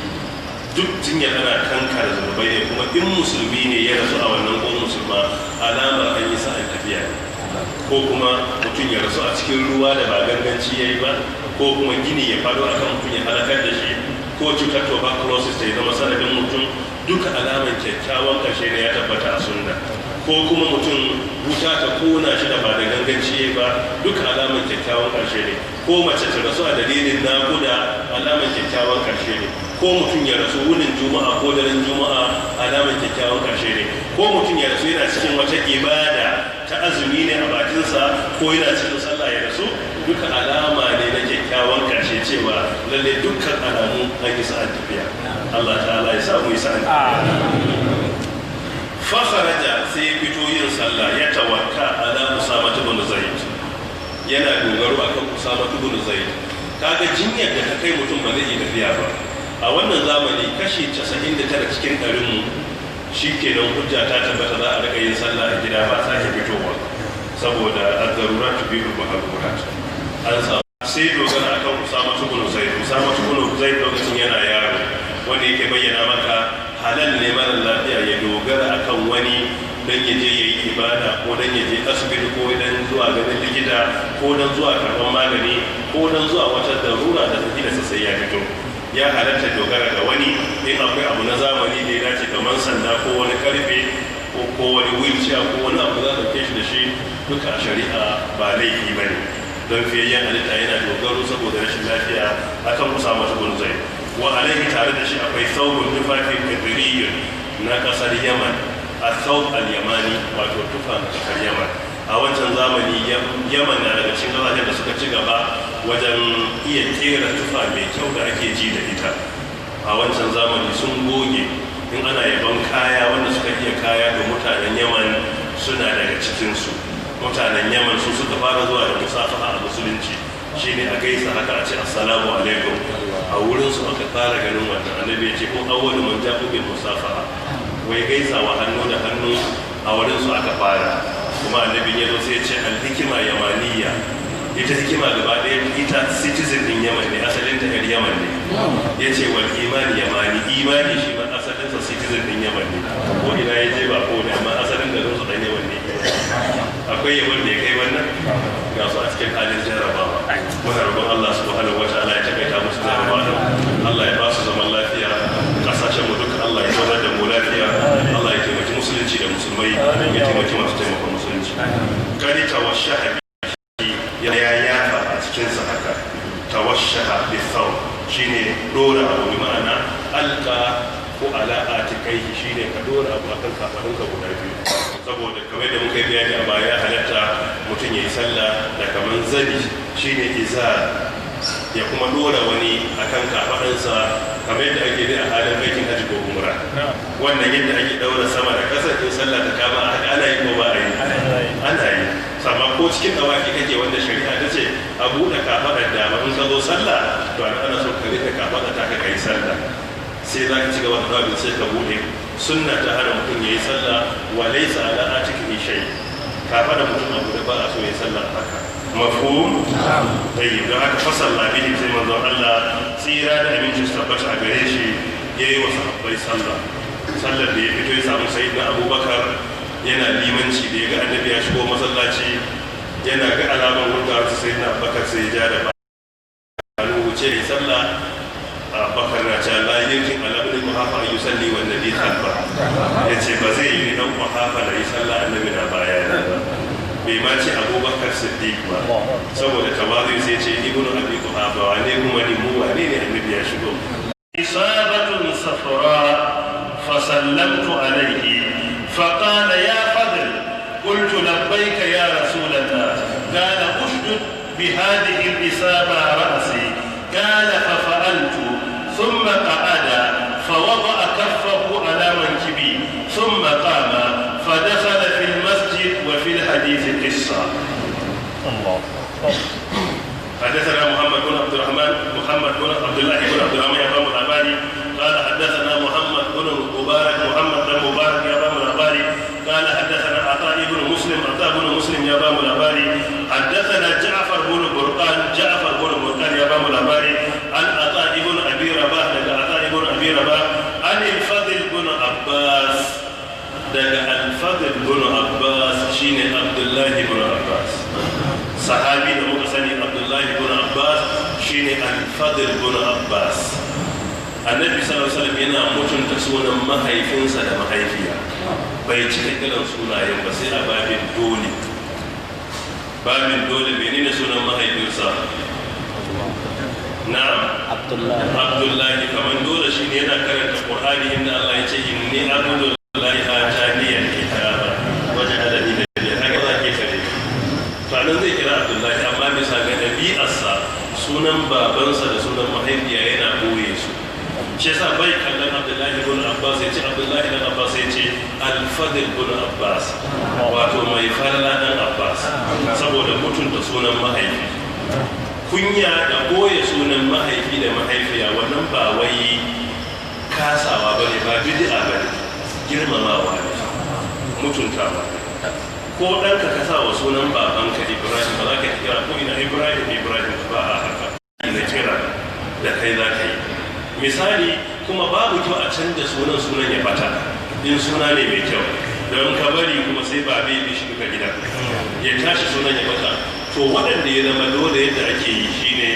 duk jinya ana kankara zunubai ne, kuma in musulmi ne ya rasu a wannan ko musulma alamar an yi sa'an tafiya ne. Ko kuma mutum ya rasu a cikin ruwa da ba ganganci ya yi ba, ko kuma gini ya faɗo a kan mutum ya halakar da shi, ko cutar tuberculosis ta yi zama sanadin mutum, duka alamar kyakkyawan ƙarshe ne ya tabbata a sunna. Ko kuma mutum wuta ta kona shi da ba da ganganci ba, duka alamar kyakkyawan ƙarshe ne. Ko mace ta rasu a dalilin naƙuda, alamar kyakkyawan ƙarshe ne. Ko mutum ya rasu wunin juma'a ko daren juma'a, alamar kyakkyawan ƙarshe ne. Ko mutum ya rasu yana cikin wata ibada ta azumi ne a bakinsa, ko yana cikin sallah ya rasu, duka alama ne na kyakkyawan ƙarshe, cewa lalle dukkan alamu an yi sa'an tafiya. Allah ta'ala ya sa mu yi sa'an tafiya. Fakharaja sai ya fito yin sallah, ya tawakka ala Usama ibn Zaid, yana dogaro akan Usama ibn Zaid. Kaga jinyar da ta kai mutum ba zai yi tafiya ba. A wannan zamani kashi 99 cikin ɗarin mu shikenan hujja ta tabbata za a rika yin sallah a gida ba sake fitowa, saboda ad-darurat tubihul mahdurat. An samu sai dogara akan Usama ibn Zaid. Usama ibn Zaid lokacin yana yaro, wanda yake bayyana maka halal ne mara lafiya ya dogara akan wani don ya je ya yi ibada, ko don ya je asibiti, ko don zuwa ganin likita, ko don zuwa karɓar magani, ko don zuwa wata darura da tafi da sai ya fito. Ya halatta dogara ga wani in akwai abu na zamani da ya dace kamar sanda ko wani karfe ko wani wheelchair ko wani abu za a ɗauke shi da shi, duka a shari'a ba laifi ba ne. Don fiyayyen halitta yana dogaro saboda rashin lafiya akan Usama ibn Zaid. Wa alaihi, tare da shi akwai saubun tufafin kadiriyyun na kasar Yaman, a saub al-yamani, wato tufa na kasar Yaman. A wancan zamani Yaman na daga cikin kasashen da suka ci gaba wajen iya kera tufa mai kyau da ake ji da ita. A wancan zamani sun goge, in ana yaban kaya wanda suka iya kaya da mutanen Yaman suna daga cikinsu. Mutanen Yaman su suka fara zuwa da musafaha a musulunci, shine a gaisa haka a ce assalamu alaikum. A wurin su aka fara ganin wannan. Annabi ya ce ko awwalu man ja'u bil musafaha, wai gaisawa hannu da hannu a wurin su aka fara. Kuma annabi ya zo sai ya ce al hikima yamaniya, ita hikima gaba ɗaya ita citizen din Yaman ne, asalin ta yar Yaman ne. Ya ce wal imani yamani, imani shi ma asalin sa citizen din Yaman ne, ko ina ya je ba ko da, amma asalin garin su dan Yaman ne. Akwai yabon da ya kai wannan, ga su a cikin halin jarabawa. Muna roƙon Allah subhanahu wa ta'ala ya takaita musu jarabawa, Allah ya ba su zaman lafiya, kasashen mu duka Allah ya zaunar da mu lafiya, Allah ya taimaki musulunci da musulmai, ya taimaki masu taimakon musulunci. Kani tawashaha ya yafa a cikinsa haka, tawashaha bisau shine dora abu, ma'ana alka ko ala'ati kai shine ka dora abu akan kafaɗinka guda biyu. Saboda kamar da muka yi bayani a baya, halatta mutum ya yi sallah da kamar zani shine izar, ya kuma dora wani akan kafaɗansa kamar yadda ake yi a halin aikin hajji ko umra. Wannan yadda ake daura sama da ƙasa in sallah ta kama a ana yi ko ba a yi ana yi. Sama ko cikin dawaki kake wanda shari'a ta ce a buɗe kafaɗar dama in ka zo sallah to ana so ka rike kafaɗa ta ka kai sallah sai za ka ci gaba da babin sai ka buɗe. Sunna ta hana mutum ya yi sallah wa laisa ala atikihi shay. Kafaɗar mutum abu da ba a so ya yi sallah haka. Mafhum? Tayyib. Don haka fasalla bihi sai manzon Allah tsira da aminci su tabbata a gare shi yayi wa sahabbai sallah. Sallar da ya fito ya samu sayyidina Abubakar yana limanci da ya ga annabi ya shigo masallaci yana ga alamar wanda su sai na bakar sai ya ja da ba a wuce ya sallah a bakar na ce la yankin alabin muhafa a yi salli wanda bi talba ya ce ba zai yi dan muhafa na yi sallah annabi na baya na ba bai ma ce abubakar siddiq ba saboda tawazu sai ce ibnu abi muhafa wane kuma ni mu wane ne annabi ya shigo isabatun safra fa sallamtu alayhi فقال يا فضل قلت لبيك يا رسول الله قال اشدد بهذه الإصابة رأسي قال ففعلت ثم قعد فوضع كفه على منكبي ثم قام فدخل في المسجد وفي الحديث قصة. الله. حدثنا محمد بن عبد الرحمن محمد بن عبد الله بن عبد الرحمن يا بابا الأباني قال حدثنا محمد بن مبارك محمد بن مبارك يا بابا الأباني قال حدثنا عطاء بن مسلم يا بابا الأباني حدثنا جعفر بن برقان يا بابا الأباني عن عطاء بن أبي رباح عن الفضل بن عباس الفضل بن عباس شين عبد الله بن عباس صحابي da muka sani Abdullahi ibn Abbas shine al-Fadl ibn Abbas. Annabi sallallahu alaihi wasallam yana mutunta sunan mahaifinsa da mahaifiya bai cika kiran sunayen ba sai a babin dole menene sunan mahaifinsa na'am Abdullahi kamar dole shine yana karanta Qur'ani inda Allah ya ce inni abdullahi ataniyal kitaba waja'alani nabiyyan haka zake kare to zai kira Abdullahi amma bisa ga ɗabi'arsa sunan babansa da sunan mahaifiya yana ɓoye su shi yasa bai kallon Abdullahi ibn Abbas ya ce Abdullahi ibn Abbas ya ce Al-Fadl ibn Abbas wato mai farla dan Abbas saboda mutunta sunan mahaifi. Kunya da ɓoye sunan mahaifi da mahaifiya wannan ba wai kasawa bane ba bid'a bane girmamawa ne mutuntawa ne. Ko ɗanka ka sa wa sunan babanka Ibrahim ba za ka kira ko ina Ibrahim ba a haka ina kira da kai za ka yi misali kuma babu kyau a canza sunan ya bata in suna ne mai kyau don ka bari kuma sai ba bai bi shi duka gida ya tashi sunan ya bata to waɗanda ya zama dole yadda ake yi shine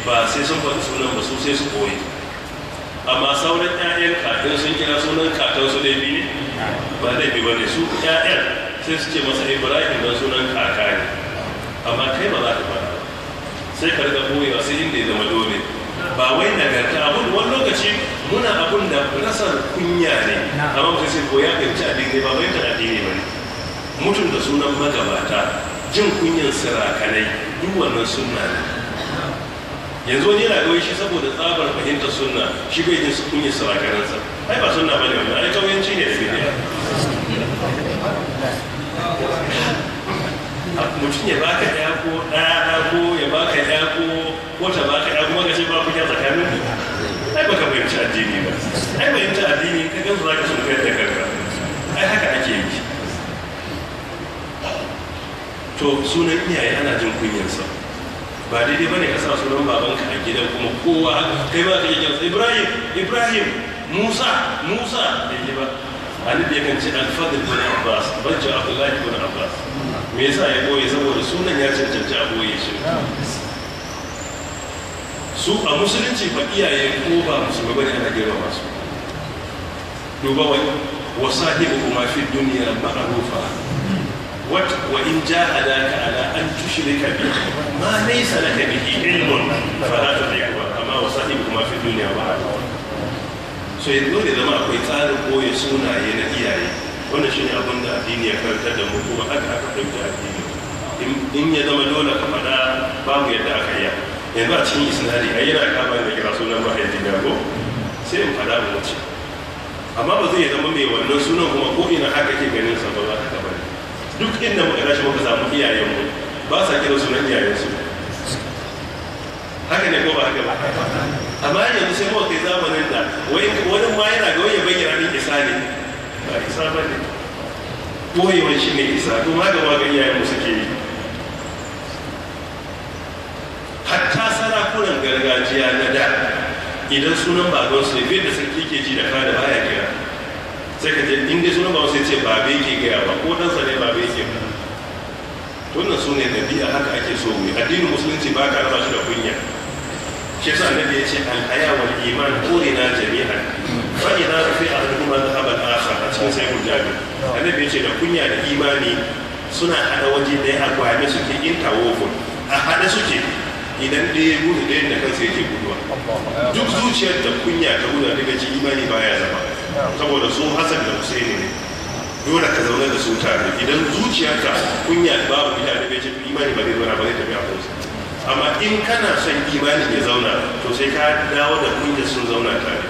ba sai sun faɗi sunan ba su sai su koyi amma sauran 'ya'yan kakan sun kira sunan kakansu laifi ne ba laifi ba ne su 'ya'yan sai su ce masa Ibrahim don sunan kaka ne amma kai ba za ka fara sai ka riga boyewa sai inda ya zama dole ba wai nagarta abun wani lokaci muna abun da rasar kunya ne amma mutum sai koya fahimci addini ba bai ta addini ba ne mutum da sunan magabata jin kunyan sirakanai duk wannan sunna ne yanzu wani yana gawai shi saboda tsabar fahimtar sunna shi bai jin kunyan sirakanansa ai ba sunna ba ne wannan ai kauyanci ne da bidiya mutum ya baka ɗaya ko ɗaya ko ya baka ɗaya ko ta baka ɗaya kuma ka ce ba ku ya tsakanin ku ai baka fahimci addini ba ai fahimci addini ka gansu za ka sun kai da kanka ai haka ake yi to sunan iyaye ana jin kunyarsa ba daidai bane ka sa sunan babanka a gidan kuma kowa kai ba ka yi kyansa Ibrahim Musa da yi ba annabi yakan ce Al-Fadl ibn Abbas bajja Abdullahi ibn Abbas me yasa ya boye saboda sunan ya cancanci a boye shi su a musulunci ba iyaye ko ba musulmi bane ana girmama su duba wa sahibuhuma fi dunya ma'rufa wa in jahadaka ala an tushrika bi ma laysa laka bihi ilmun fala tuṭi'huma kama wa sahibuhuma fi dunya ma'rufa so yanzu da zama akwai tsarin boye sunaye na iyaye wannan shine abin da addini ya karantar da mu kuma haka aka ɗauki addini in ya zama dole ka faɗa babu yadda aka yi yanzu a cikin isnadi ai yana kama da kira sunan mahaifin ya ko sai in fada mu wuce, amma ba zai zama mai wannan sunan kuma ko ina haka ke ganin sa ba za ka taba duk inda muka tashi muka samu iyayenmu ba sa kira sunan iyayensu, haka ne ko ba haka ba. Amma yanzu sai muka kai zamanin da wani ma yana ga wani bayyana min isa ne ba isa ba ne, koyewan shi ne isa, to ma ga iyayenmu suke yi. Hatta sarakunan gargajiya na da idan sunan babansu ne fiye da sarki ke ji da kada baya kira, sai ka je inda sunan babansu ya ce babe ke gaya ba ko ɗansa ne babe ke ba. Wannan su ne ɗabi'a, haka ake so mu. Addinin musulunci ba ka raba shi da kunya. Shi yasa annabi ya ce al-haya wal iman qurina jami'an fa idza rafi'a ahaduhuma dhahaba al-akhar, a cikin sahih Jami. Annabi ya ce da kunya da imani suna hada waje ɗaya a gwame suke interwoven, a hada suke. Idan ɗaya gudu ɗayan da kansa yake guduwa, duk zuciyar da kunya ta gudu daga ji imani baya zama, saboda su Hassan da Husaini ne, dole ka zaune da su tare. Idan zuciyarka kunya babu ita da bai ce imani ba zai zauna ba zai tafi a kansa. Amma in kana son imani ya zauna to sai ka dawo da kunya sun zauna tare.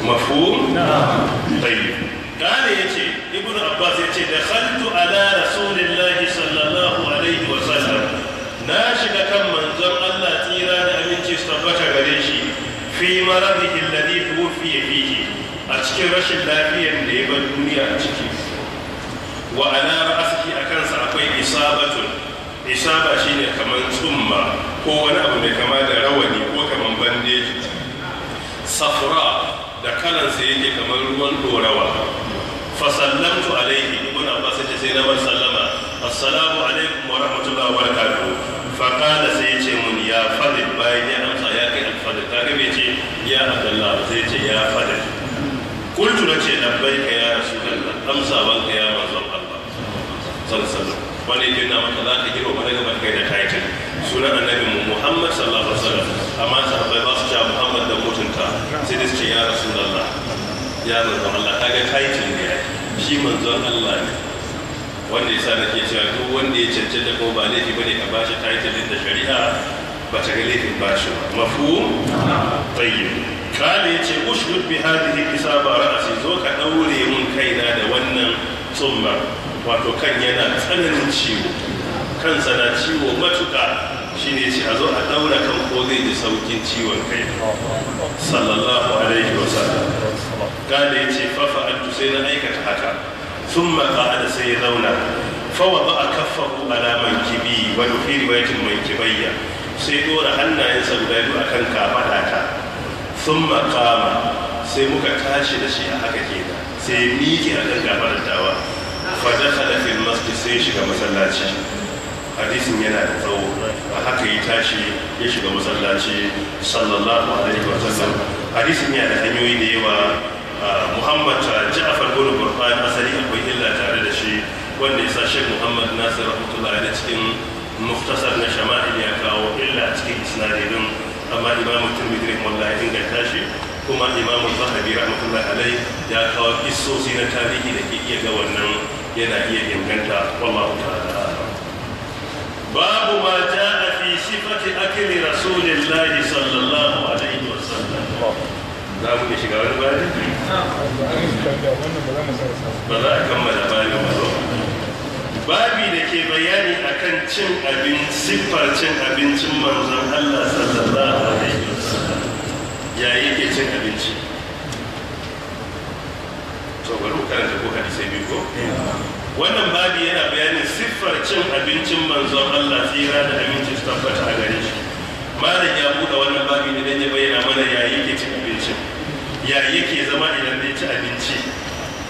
Mafhum? Tayyib. Kale yace Ibn Abbas yace dakhaltu ala Rasulillahi sallallahu alaihi wa sallam, na shiga kan manzon Allah tsira da aminci su tabbata gare shi, fi maradihi alladhi tuwfiya fihi, a cikin rashin lafiyar da ya bar duniya a ciki. Wa ala ra'sihi, akan sa akwai isabatun. Isaba shine kaman tsumma ko wani abu mai kama da rawani ko kaman bandeji. Safra, da kalansa yake kamar ruwan dorawa. Fasallamtu alaihi, Ibn Abbas ya ce sai na bar sallama, assalamu alaikum wa rahmatullahi wa barakatuh. Faqala, sai ya ce mun ya fadil, bayan ya amsa ya kai al-fadil, kaga bai ce ya Abdullah, sai ya ce ya fadil. Qultu, na ce labbaika ya rasulullah, amsawanka ya manzon Allah sallallahu alaihi wasallam. Wani yake na maka za ka girma mana gaban kai da title sunan annabi Muhammad sallallahu alaihi wasallam, amma sahabbai ba su ce Muhammad da mutunta, sai da su ce ya rasulullah, ya manzon Allah. Kaga title ne shi manzon Allah ne, wanda yasa nake cewa duk wanda ya cancanta ko ba laifi bane ka bashi title din da shari'a ba ta ga laifin bashi ba. Mafhum? Tayyib. Kale yace ushud bi hadhihi isaba ra'si, zo ka daure mun kaina da wannan tsumma, wato kan yana tsananin ciwo, kansa na ciwo matuka, shine ce a zo a daura kan ko zai ji saukin ciwon kai sallallahu alaihi wasallam. Kale yace fa fa'altu, sai na aikata haka. Thumma qa'ada, sai ya zauna. Fa wada'a kaffahu ala mankibi wa fi riwayatin mankibayya, sai dora hannayensa guda biyu akan kafadata. Thumma qama, sai muka tashi da shi a haka kenan, sai miƙe akan kafadatawa. Fa dakhala fil masjid, sai shiga masallaci. Hadisin yana da tsawo, a haka ya tashi ya shiga masallaci sallallahu alaihi wa sallam. Hadisin yana da hanyoyi da yawa. Muhammad Ja'far bin Qur'an asali akwai illa tare da shi, wanda yasa Sheikh Muhammad Nasir rahmatullahi da cikin muftasar na Shama'il ya kawo illa cikin isnadin, amma Imam Tirmidhi rahmatullahi inganta shi, kuma Imam Zahabi rahmatullahi alaihi ya kawo kissosi na tarihi da ke iya ga wannan yana iya inganta. Wallahu ta'ala. Babu ma ja'a fi sifati akli Rasulillahi sallallahu alaihi wa sallam. Za mu shiga wani bayani? Ba za a kammala bayan ba. Babi da ke bayani akan cin abinci, siffar cin abincin manzon Allah sallallahu alaihi wasallam. Ya yake cin abinci? To bari mu karanta ko hadisi biyu ko? Wannan babi yana bayanin siffar cin abincin manzon Allah, tsira da aminci su tabbata a gare shi. Malam ya buɗe wannan babi ne don ya bayyana mana ya yake cin abincin, ya yake zama idan zai ci abinci.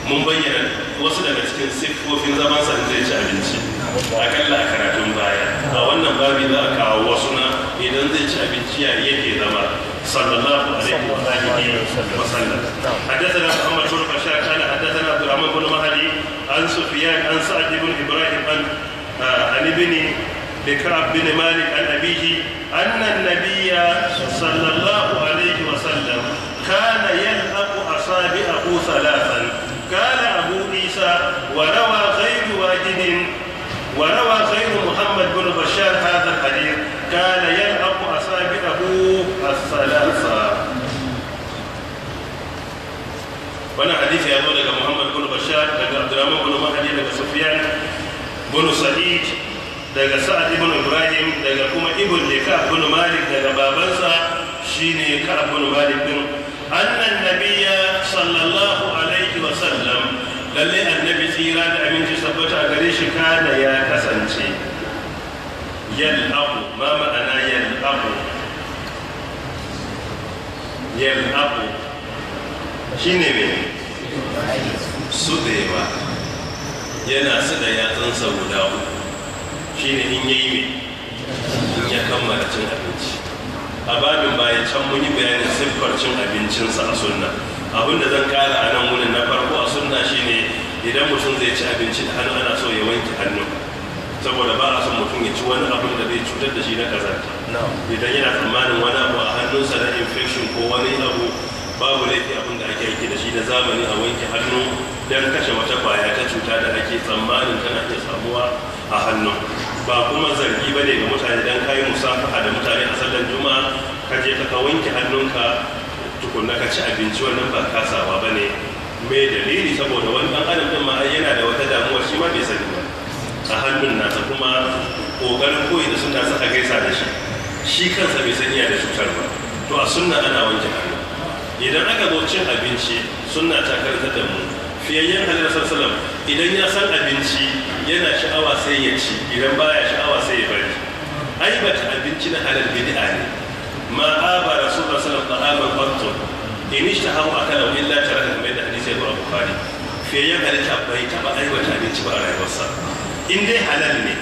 Mun bayyana wasu daga cikin siffofin zaman sa zai ci abinci akalla a karatun baya. A wannan babi za a kawo wasu na idan zai ci abinci ya yake zama sallallahu alaihi wa alihi wa sallam. Haddathana Muhammad bin Bashar kana haddathana Abdurrahman bin Mahdi an Sufyan an Sa'd bin Ibrahim an ibn Ka'ab bin Malik an abihi anna an-nabiyya sallallahu alaihi wa sallam kana yal'aqu asabi'ahu thalathan. قال أبو عيسى وروى غير واحد وروى غير محمد بن بشار هذا الحديث كان يلعق أصابعه الثلاثة. وانا حديث يقول لك محمد بن بشار لك عبد الرحمن بن مهدي لك سفيان بن سعيد لك سعد بن إبراهيم لك كما ابن لكعب بن مالك لك بابنسا شيني كعب بن مالك أن النبي صلى الله عليه وسلم lalle annabi tsira da aminci sabbata a gare shi kana ya kasance yal'abu ma ma'ana yal'abu shine me sudewa yana suda yatsunsa guda uku shine in yayi me in ya kammala cin abinci. A babin baya can mun yi bayanin siffar cin abincinsa a sunna. Abinda zan kara a nan wurin na farko a sunna shine idan mutum zai ci abinci da hannu ana so ya wanke hannu, saboda ba a son mutum ya ci wani abin da zai cutar da shi na kazanta. Idan yana tsammanin wani abu a hannunsa na infection ko wani abu, babu laifi abin da ake aiki da shi na zamani a wanke hannu don kashe wata kwaya ta cuta da ake tsammanin tana iya samuwa a hannu. Ba kuma zargi ba ne ga mutane don kayi musafaha da mutane a sallar juma'a ka je ka wanke hannunka tukunna ka ci abinci, wannan ba kasawa ba ne. Mai dalili saboda wani ɗan adam ɗin ma yana da wata damuwar shi ma bai sani ba a hannun nasa, kuma ƙoƙarin koyi da suna sa a gaisa da shi kansa bai sani da cutar ba. To a sunna ana wanke hannu. Idan aka zo cin abinci sunna ta karanta da mu fiyayyen halin sallallahu idan ya san abinci yana sha'awa sai ya ci, idan baya sha'awa sai ya bari. Aibata abinci na halal bid'a ne. Ma aba rasulullah sallallahu alaihi wasallam in ishtahahu akala illa taraka kamar da hadisi ya Bukhari. Fiyayyen halitta bai taba aiwata abinci ba a rayuwarsa. In dai halal ne,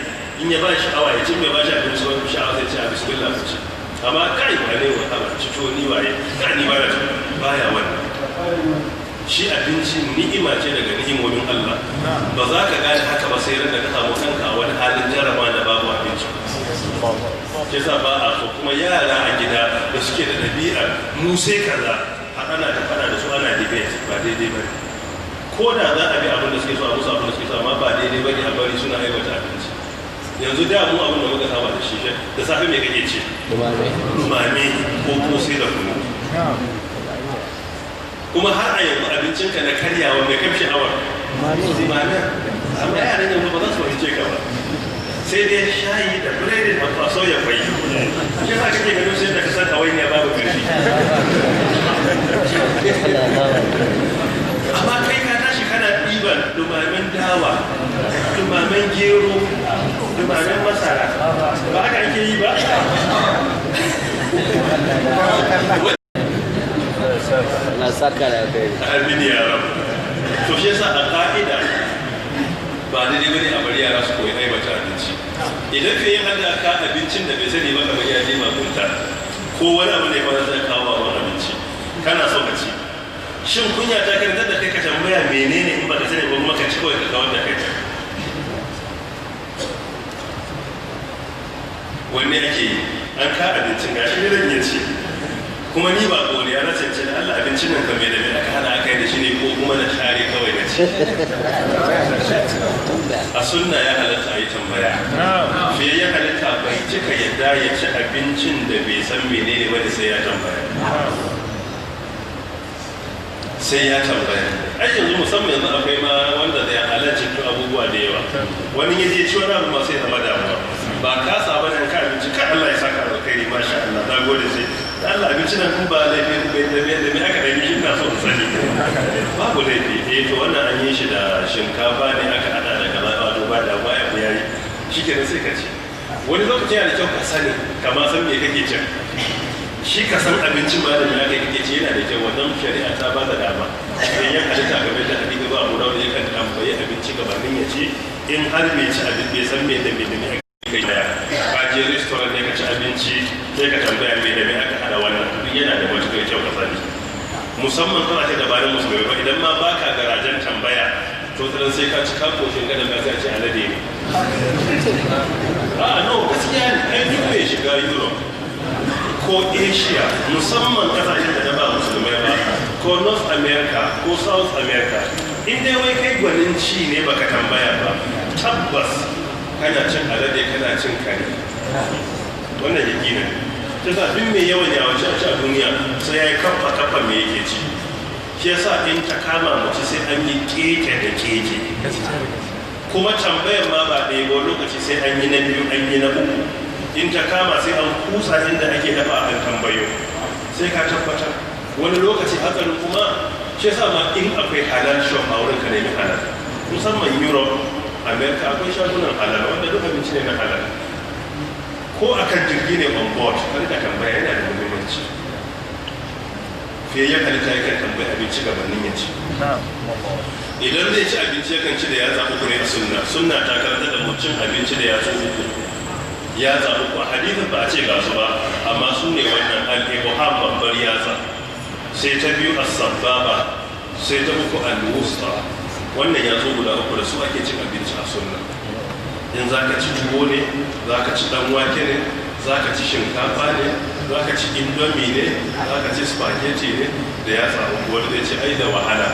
in ya ba sha'awa ya ci, bai ba shi abinci wani sha'awa sai ce a bismillah ku ci. Amma kai ba ne wa ba ci to ni waye, ka ni ba da ci baya wannan. Shi abinci ni'ima ce daga ni'imomin Allah. Ba za ka gane haka ba sai ran da ka samu kanka a wani halin jarraba da babu abinci. Ke sa ba a so kuma yara a gida da suke da ɗabi'ar mu sai kaza ana ta fada da su ana debate ba daidai ba. Ko da za a bi abin da suke so a musu abin da suke so, amma ba daidai ba ne a bari suna aiwata abinci. Yanzu da mu abin da muka saba da shi da safe me kake ce? Dumame ko kosai da kunu. Kuma har a yanzu abincinka na karyawa mai kamshi awar dumame. Amma yaran yanzu ba za su fahimce ka ba. Sai dai shayi da biredi da kwaso ya fai. Shi za ka ke ganin sai da kasar kawai ne babu ƙarfi. Amma kai ka tashi kana ɗiban dumamen dawa, dumamen gero, dumamen masara. Ba haka ake yi ba? Na saka da kai. Amin ya rabu. To shi yasa a ka'ida ba daidai bane a bari yara su koyi aibata abinci. Idan ka yi hada ka abincin da bai sani ba kamar ya je magunta ko wani abu ne ba zai kawo wa abinci kana so ka ci, shin kunya ta karantar da kai ka tambaya menene in ba ka sani ba kuma ka ci kawai ka kawo da kai. Wanne ake yi an ka abincin gashi ne zan iya ci kuma ni ba kone ya rasa ce da Allah abincin nan kame da me aka hana aka yi da shi ne ko kuma na share kawai na ci. A sunna ya halatta a yi tambaya. Fiye ya halatta bai cika yadda ya ci abincin da bai san menene ba da sai ya tambaya. Sai ya tambaya. Ai yanzu musamman yanzu akwai ma wanda zai halarci abubuwa da yawa. Wani ya je ci wani abu masu ya zama damuwa. Ba ka saba da ka abinci ka Allah ya saka alkhairi masha Allah na gode sai da Allah abinci nan kun ba laifi da me aka dani shi na so in sani babu laifi to wannan an yi shi da shinkafa ne aka hada da kaza ba to ba da baya ku yayi shikenan sai ka ci. Wani lokaci yana da kyau ka sani kamar san me kake cin, shi ka san abincin ba da me kake ci yana da kyau. Wannan shari'a ta ba da dama idan ya halitta game da hadisi ba Abu Dawud ya kan tambaye abinci gabanin ya ci, in har bai ci abinci bai san me da me kai daya ka je restaurant ne ka ci abinci sai ka tambaya me da me aka hada wannan duk yana da matuƙar kyau ka sani, musamman kana ta dabarun musulmai ba. Idan ma baka garajen tambaya to tsaron sai ka ci ka koshin gada ka sai ce alade ne. No gaskiya ne ai duk mai shiga Europe ko Asia musamman kasashen da ba musulmai ba ko North America ko South America in dai wai kai gwanin ci ne baka tambaya ba tabbas kana cin alade kana cin kare. Wannan yakina ne. Ta sa duk mai yawan yawace a duniya sai ya yi kafa me yake ci. Shi yasa in ta kama mace sai an yi keke da keke. Kuma tambayar ma ba ɗaya ba lokaci sai an yi na biyu an yi na uku. In ta kama sai an kusa inda ake dafa a tambayo. Sai ka tabbatar. Wani lokaci hatsarin kuma shi yasa ma in akwai halal shop a wurin ka nemi halal. Musamman Europe, America akwai shagunan halal wanda duk abinci ne na halal. Ko akan jirgi ne on board har ka tambaya yana da muhimmanci. Fiye ya halitta yakan tambayi abinci gabanin ya ci. Idan zai ci abinci yakan ci da yatsa uku ne a sunna ta karanta da mutum abinci da yatsa uku. Yatsa uku a hadithin ba a ce ga su ba amma su ne wannan al-ibham babbar yatsa, sai ta biyu as-sababa, sai ta uku al-wusta. Wannan yatsu guda uku da su ake cin abinci a sunna. In za ka ci tuwo ne, za ka ci dan wake ne, za ka ci shinkafa ne, za ka ci indomi ne, za ka ci spaghetti ne da yatsa uku. Wanda zai ce ai da wahala.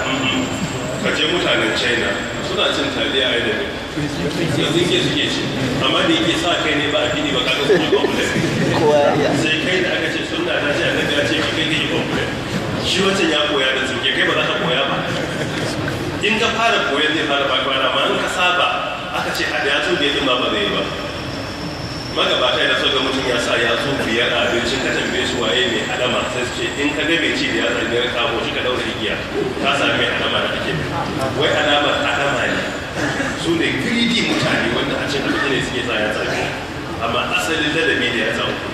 Ka je mutanen China suna cin taliya ai da ne, yanzu ke suke ci, amma da yake sa kai ne ba a fini ba kaga kuma kwamfulet. Sai kai da aka ce sunna ta ce annabi ya ce kai kai kwamfulet. Shi wancan ya koya da tsinke kai ba za ka koya ba. In ka fara koyon zai fara baka wani, amma in ka saba aka ce haɗa yatsu biyar ɗin ba zai yi ba. Magabata da suka mutum ya sa yatsu biyar a abincin ka tambaye su waye mai alama sai su ce in ka ga mai ci da yatsa biyar ka ko shi ka daura igiya ka sami mai alama da ake wai alamar alama ne. Su ne greedy mutane wanda a cikin abinci ne suke sa yatsa biyar, amma asalin ladabi da yatsa uku.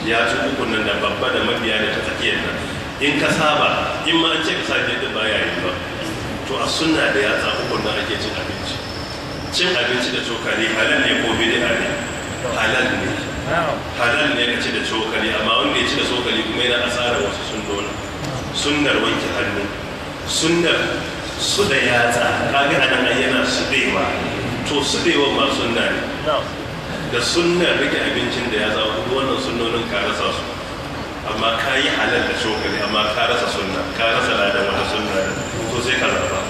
Yatsu uku nan da babba da mabiya da ta tsakiyar nan in ka saba in ma an ce ka sa biyar ɗin baya yi ba. To a sunna da yatsa uku nan ake cin abinci. Cin abinci da cokali halal ne ko bid'a ne? Halal ne. Halal ne ka ci da cokali, amma wanda ya ci da cokali kuma yana asarar wasu sunnoni. Sunnar wanke hannu, sunnar su da yatsa, kaga anan ai yana sudewa. To sudewa ma sunna ne. Da sunnar rike abincin da yatsa hudu wannan sunnonin ka rasa su. Amma ka yi halal da cokali, amma ka rasa sunna, ka rasa ladan wata sunna, to sai ka zaba.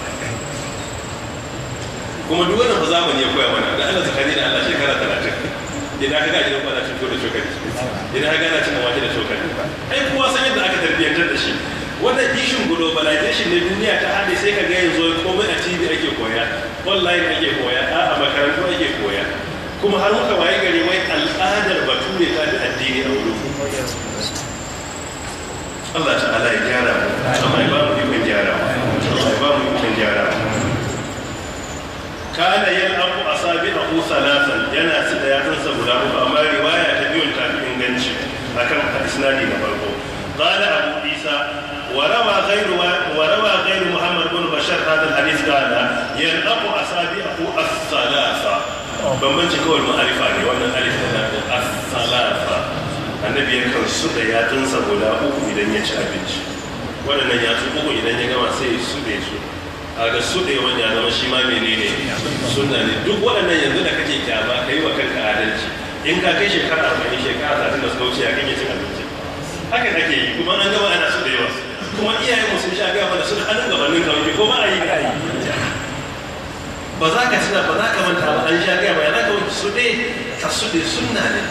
Kuma duk wannan fa zamani ya koya mana da Allah zakani da Allah shekara 30 idan ka ga gidan kwana cin da cokali, idan ka gana cin wake da cokali, ai kowa san yadda aka tarbiyyantar da shi. Wannan ishin globalization ne duniya ta hade sai ka ga yanzu komai a TV ake koya, online ake koya, a makarantu ake koya, kuma har muka waye gari wai al'adar bature ta fi addini a wurin. Allah ta'ala ya gyara mu, Allah ya ba mu ikon gyara mu, Allah ya ba mu ikon gyara mu. Kana yal'abu asabi'ahu salasan, yana su da yatsunsa guda uku, amma riwaya ta biyun ta fi inganci akan isnadi na farko. Qala Abu Isa wa rawa ghayru Muhammad bin Bashar hadha al-hadith qala yal'abu asabi'ahu as-salasa. Bambanci kawai ma'arifa ne wannan alif da as-salasa. Annabi yakan su da yatsunsa guda uku idan ya ci abinci. Waɗannan yatsu uku idan ya gama sai su da su. A ga su ɗaya wani ya zama shi ma menene sunna ne. Duk waɗannan yanzu da kake kyama ka yi wa kanka adalci. In ka kai shekara 40 shekara 30 da suka wuce ya kake cin abinci. Haka ake yi kuma an gama ana su da yawa. Kuma iyayen mu sun sha gaya mana su da hannun gabanin kawai ko ba a yi ka yi. Ba za ka tuna ba za ka manta ba an sha gaya ba yana ka wuce su ɗaya ka su ɗaya sunna ne.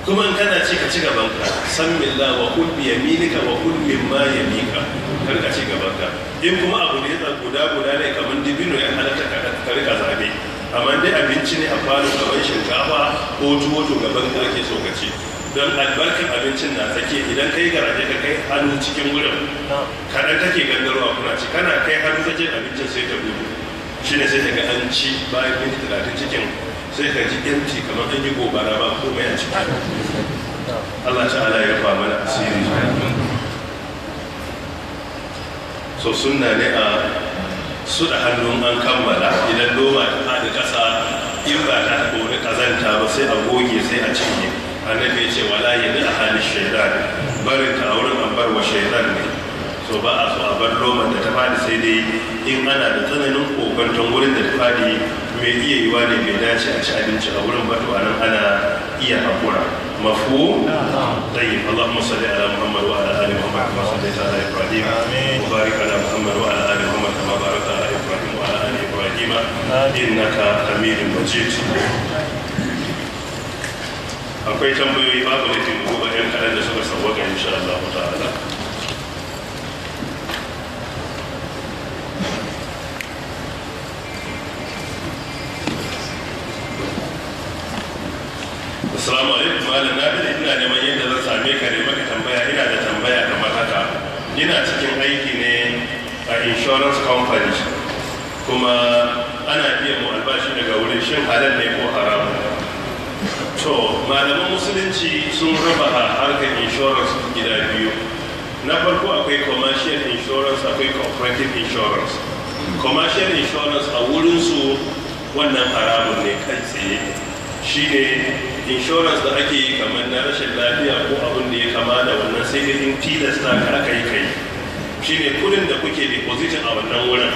Kuma in kana ci ka ci gabanka san milla wa kul bi yaminika wa kul mimma yamika kar ka ci gabanka. In kuma abu ne guda ne kamar dibino ya halatta ka rika zabe, amma dai abinci ne a falo gaban shinkafa ko tuwo to gaban ka ake so ka ci, don albarkar abincin na take idan kai garaje ka kai hannu cikin wurin kaɗan kake gangarwa kuna ci, kana kai hannu take abincin sai ta gudu shine sai ka ga an ci bayan minti 30 cikin sai ka ji yanci kamar an yi gobara ba komai a ciki. Allah ta'ala ya rufa mana asiri. So sunna ne a su da hannun an kammala idan loma ta faɗi ƙasa in ba ta kori ƙazanta ba sai a goge sai a cinye. Annabi ya ce wala yadi a halin shaidan, barin ta a wurin an bar wa shaidan ne. So ba a so a bar loman da ta faɗi sai dai in ana da tsananin kokanton wurin da ta faɗi mai iya yiwa ne bai dace a ci abinci a wurin ba to anan ana iya haƙura. مفهوم؟ طيب اللهم صل على محمد وعلى ال محمد كما صليت على ابراهيم وبارك على محمد وعلى ال محمد كما باركت على ابراهيم وعلى ال ابراهيم إبراهيم إنك حميد مجيد. akwai tambayoyi babu da ke gobe ɗan kaɗan da suka sauwaka insha Allah ta'ala. Assalamu alaikum malam, na da ina neman yadda zan same ka ne maka tambaya. Ina da tambaya kamar haka. Ina cikin aiki ne a insurance company kuma ana biyan mu albashi daga wurin, shin halal ne ko haram? To malaman musulunci sun raba harkar insurance gida biyu. Na farko akwai commercial insurance, akwai cooperative insurance. Commercial insurance a wurinsu wannan haramun ne kai tsaye, shine insurance da ake yi kamar na rashin lafiya ko abin da ya kama da wannan, sai dai in tilasta ka aka yi kai. Shine kudin da kuke depositin a wannan wurin,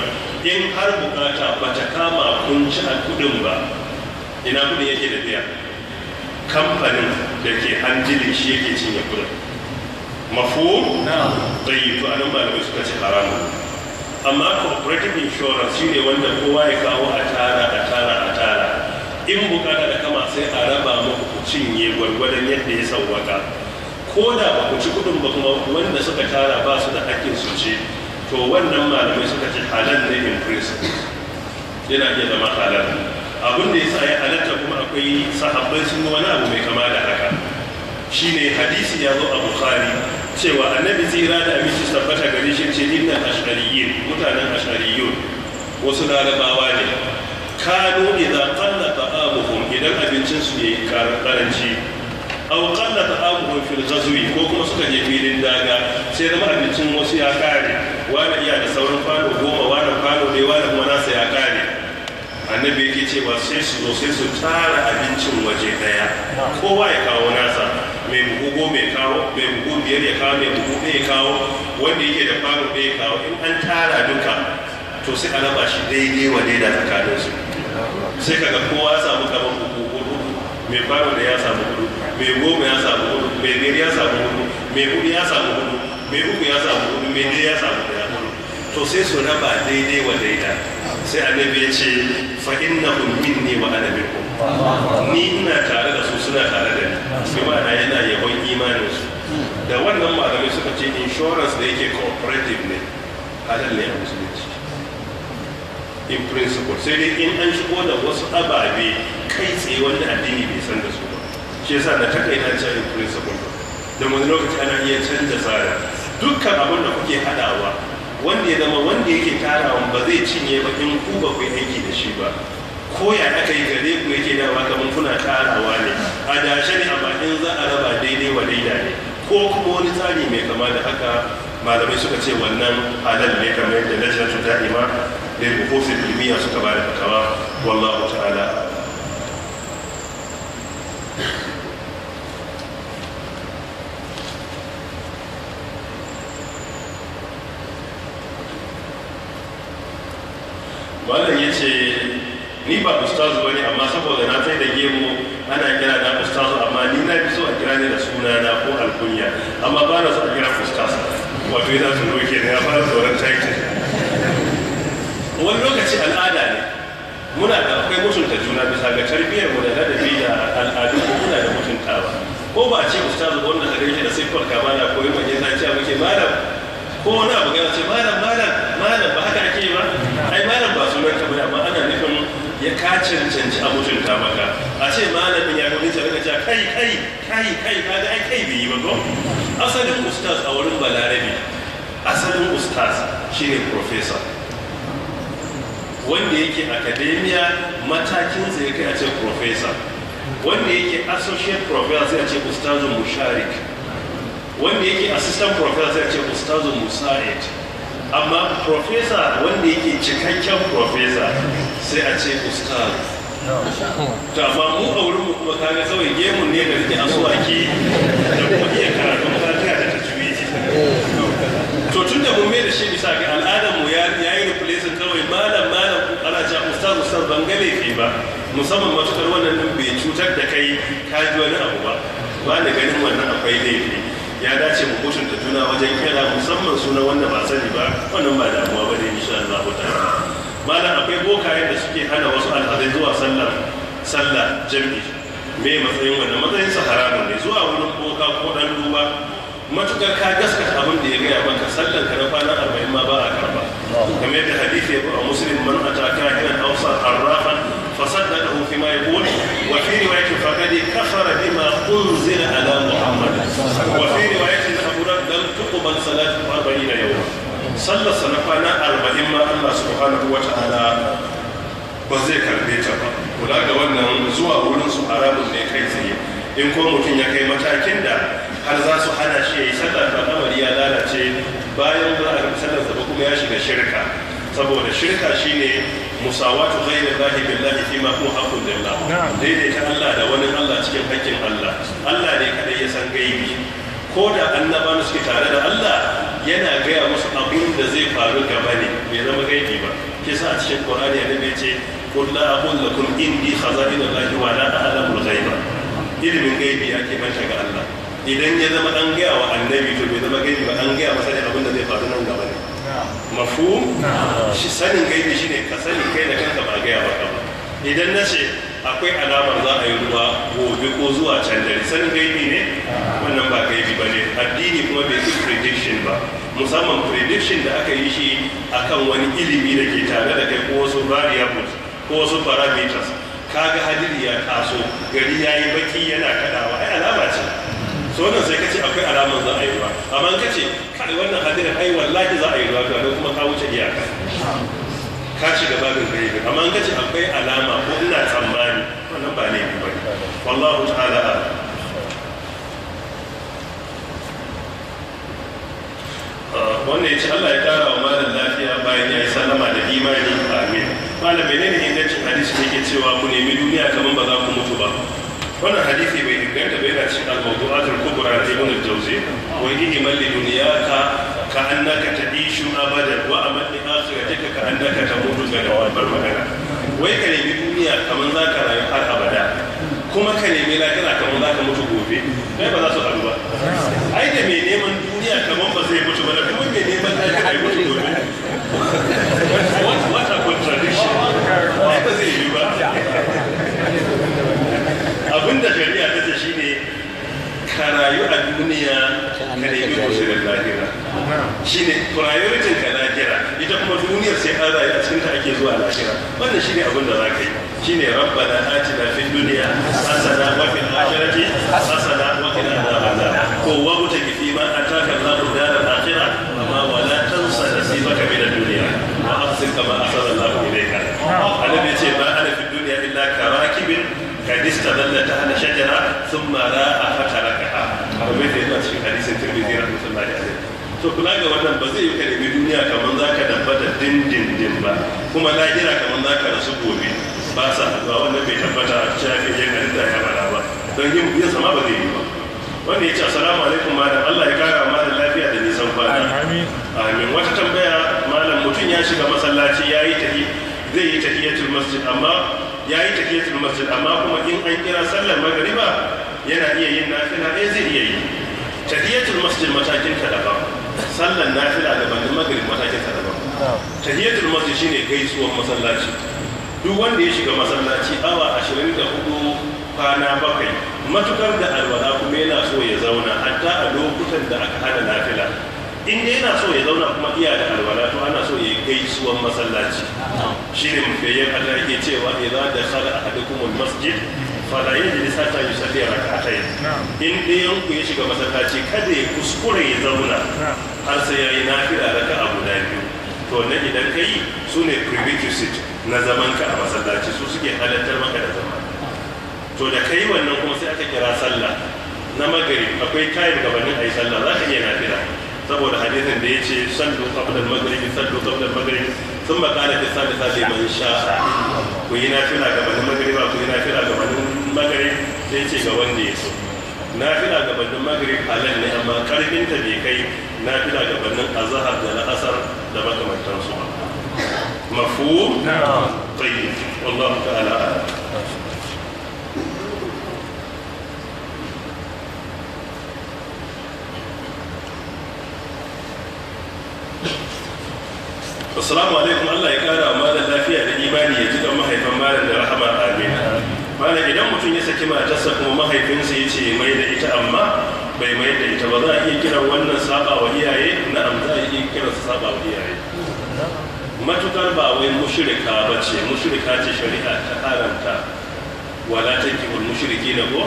in har bukata ba ta kama kun ci a kudin ba, ina kudin yake da biya? Kamfanin da ke handilin shi yake cinye kudin. Mafu? Tsayi, to anan malamai suka ce haramun. Amma cooperative insurance shine wanda kowa ya kawo a tara. In bukata da kama sai a raba muku ku cinye gwargwadon yadda ya sauwaka. Ko da ba ku ci kudin ba kuma wanda suka tara ba su da hakkin su ce, to wannan malamai suka ce halal ne in principle, yana iya zama halal. Abin da ya sa ya halatta kuma akwai sahabbai sun yi wani abu mai kama da haka. Shine hadisi ya zo a Bukhari cewa annabi tsira da aminci tabbata gare shi ce innal ash'ariyyin, mutanen ash'ariyyun wasu larabawa ne, kanu idza qalla ta'amuhum, idan abincin su yayi karanci, aw qalla ta'amuhum fil ghazwi, ko kuma suka je filin daga sai zama abincin wasu ya kare, wani iya da sauran kwano 10, wani kwano ɗaya, wani kuma nasa ya kare. Annabi yake cewa sai su zo sai su tara abincin waje daya, kowa ya kawo nasa, mai buhu 10 ya kawo, mai buhu 5 ya kawo, mai buhu 1 ya kawo, wanda yake da kwano 1 ya kawo. In an tara duka to sai a raba shi daidai wa daida tsakanin su, sai kaga kowa ya samu kaman buhu 4, mai kwano da ya samu 4, mai 10 ya samu 4, mai 5 ya samu 4, mai 4 ya samu 4, mai 3 ya samu 4, mai 1 ya samu 1, to sai su raba daidai wa daida. Sai annabi ya ce fa innahum minni wa ana minhum, ni ina tare da su suna tare da ni, bi ma'ana yana yabon imanin su. Da wannan malamai suka ce insurance da yake cooperative ne halal ne a musulunci in principle, sai dai in an shigo da wasu ababe kai tsaye wanda addini bai san da su ba. Shi yasa da takaita ce in principle, da wani lokaci ana iya canza tsara. Dukkan abin da kuke hadawa wanda ya zama wanda yake tarawa ba zai cinye ba in ku ba ku aiki da shi ba, ko ya aka yi gare ku yake dawa kamar kuna tarawa ne a dashe ne, amma in za a raba daidai wa daida ne, ko kuma wani tsari mai kama da haka, malamai suka ce wannan halal ne, kamar yadda lajnatu da'ima da buhuthul ilmiya suka ba da fatawa. Wallahu ta'ala. Malam ya ce ni ba ustazu bane, amma saboda na sai da gemu ana kira na ustazu, amma ni na fi so a kira ni da sunana ko alkunya, amma ba na so a kira ustaz, wato yana su roke ne ya fara tsoron title. Wani lokaci al'ada ne, muna da akwai mutunta juna bisa ga tarbiyyar mu da ladabi da al'adu, muna da mutuntawa. Ko ba a ce ustazu wanda ka gaishe da siffar kamala ko yin wajen ce muke malam, ko wani abu gana ce malam ba haka ake yi ba, ai malam ba sunan ka bane, amma ana nufin ya ka cancanci a mutunta maka. A ce malamin ya gani tare da cewa kai kaga ai kai bai yi ba ko. Asalin ustaz a wurin balarabi, asalin ustaz shine professor, wanda yake academia matakin zai kai a ce professor, wanda yake associate professor sai a ce ustazun musharik, wanda yake assistant professor sai a ce ustazun musa'id, amma professor wanda yake cikakken professor sai a ce ustaz. To amma mu a wurin mu kuma kaga kawai gemun ne da rike asuwaki da kuma iya karatun fatiha da tajwidi. To tun da mun mai da shi bisa ga al'adar mu ya yi replacing kawai malam ana cewa ustaz ban ga laifi ba, musamman matukar wannan din bai cutar da kai ka ji wani abu ba da ganin wannan akwai laifi. Ya dace mu mutunta juna wajen kira, musamman suna wanda ba sani ba, wannan ba damuwa ba ne insha Allah ta'ala. malam akwai bokayen da suke hana wasu al'adai zuwa sallah jami'i. Me matsayin wannan? matsayin sa haramun ne. Zuwa wurin boka ko dan duba matukar ka gaskata abin da ya gaya maka, sallan ka na kwana 40 ma ba a karba. kamar yadda hadisi ya zo a Muslim, man ataka hinan awsa arrafan fasaddaqahu fi ma yaqul wa fi riwayatin faqad kafara bima unzila ala Muhammad wa fi riwayatin Abu Dawud lam tuqbal salatu 40 yawma. sallar sa na kwana 40 ma Allah subhanahu wa ta'ala ba zai karbe ta ba. kula ga wannan zuwa wurin su haramun ne kai tsaye. in ko mutum ya kai matakin da har za su hana shi ya yi sallar, ta al'amari ya lalace. bayan za a ga sallar sa kuma ya shiga shirka, saboda shirka shine musawatu ghayri llahi billahi fi ma huwa haqqun lillah. daidaita Allah da wani Allah cikin haƙƙin Allah. Allah ne kadai ya san gaibi. ko da annabawa suke tare da Allah yana gaya musu abin da zai faru gaba ne, bai zama gaibi ba. kisa a cikin Qur'ani annabi ya ce qul la aqul lakum indi khaza'inallahi wa la a'lamul ghaiba. ilimin gaibi ya ke banta ga Allah. idan ya zama an gaya wa annabi to bai zama gaibi ba, an gaya masa ne abin da zai faru nan gaba ne. mafhum? shi sanin gaibi shine ka sani kai da kanka ba gaya maka ba. idan na ce akwai alamar za a yi ruwa gobe ko zuwa can dare, sanin gaibi ne? wannan ba gaibi ba ne. addini kuma bai yi prediction ba, musamman prediction da aka yi shi akan wani ilimi da ke tare da kai ko wasu variables ko wasu parameters. kaga hadiri ya taso, gari ya yi baki yana kadawa, ai alama ce. so wannan sai kace akwai alamar za a yi ruwa, amma kace kai wannan hadirin ai wallahi za a yi ruwa, to kuma ka wuce iyaka, ka shiga babin gaibi. amma kace akwai alama ko ina tsammani, wannan ba ne ba. wallahu ta'ala wannan ya ce Allah ya kara wa malam lafiya bayan ya yi sallama da imani. amin. malam menene ingancin hadisi ne ke cewa ku nemi duniya kamar ba za ku mutu ba? wannan hadisi bai inganta bai yana cikin al-mawdu'at al-kubra da Ibn al-Jawzi. wa ihmal li dunyaka ka annaka ta'ishu abadan wa amal li akhiratika ka annaka tamutu ga bar magana. wai ka nemi duniya kamar za ka rayu har abada, kuma ka nemi lahira kamar za ka mutu gobe. kai ba za su haɗu ba. ai da mai neman duniya kamar ba zai mutu ba, da kuma mai neman lahira ya mutu gobe. what a contradiction. ai ba zai yi ba. abinda shari'a ta ce shine ka rayu a duniya ka nemi kusurin lahira. shine priority ka lahira, ita kuma duniyar sai an rayu a cikin ta ake zuwa lahira. wannan shine abin da za ka yi. shine rabbana atina fid dunya hasana wa fil akhirati hasana wa qina adhaban nar. ko wa mutaki fi ma ataka Allahu daral akhirah amma wala tansa nasibaka min ad-dunya wa ahsin kama ahsana Allahu ilayka. annabi ya ce ba ana fid dunya illa karakibin kad istadalla tahta shajara thumma ra'a fatarakaha. abin da yake cikin hadisin Tirmidhi rahmatullahi alayhi. to kula ga wannan ba zai yi ka nemi duniya kamar za ka tabbata dindindin ba, kuma lahira kamar za ka rasu gobe. ba sa haɗuwa. wannan bai tabbata a shafi yin halitta ya bada ba, don yin sama ba zai yi ba. wanda ya ce assalamu alaikum malam, Allah ya kara malam lafiya da nisan kwana. amin. wata tambaya malam, mutum ya shiga masallaci zai yi tahiyatul masjid amma kuma in an kira sallar magriba yana iya yin nafila. zai iya yi. tahiyatul masjid matakin ta daban, sallar nafila daban, da magrib matakin ta daban. tahiyatul masjid shine gaisuwar masallaci. duk wanda ya shiga masallaci awa 24 kwana 7 matukar da alwala kuma yana so ya zauna, hatta a lokutan da aka hana nafila, in dai yana so ya zauna kuma iya da alwala, to ana so ya yi gaisuwan masallaci. shi ne mafiyayyen Allah yake cewa idza dakhala ahadukumul masjid fala yajlis hatta yusalli rak'atayn. in ɗayan ku ya shiga masallaci kada ya kuskure ya zauna har sai yayi nafila raka'a guda 2. to na idan kai su ne prerequisite na zaman ka a masallaci, su suke halartar maka da zama. to da kai wannan kuma sai aka kira sallah na maghrib, akwai time gabanin ayi sallah za ka iya nafila, saboda hadisin da yace sallu qabla al-maghrib thumma qala fi salati liman sha'a. ku yi nafila gabanin maghrib, ku yi nafila gabanin maghrib, sai yace ga wanda ya so. nafila gabanin maghrib halal ne, amma karfin ta bai kai nafila gabanin azhar da al'asar da makamantansu. mafhum? tayyib. wallahu ta'ala a'lam. Assalamu alaikum, Allah ya kara wa malam lafiya da imani ya ji kan mahaifan malam da rahama, amin. Malam, idan mutum ya saki matarsa kuma mahaifinsa ya ce mai da ita amma bai mai da ita ba, za a iya kiran wannan saba wa iyaye? Na'am, za a iya kiran su saba wa iyaye. Matukar ba wai mushrika ba ce, mushrika ce shari'a ta haramta wala tankihul mushrikina ko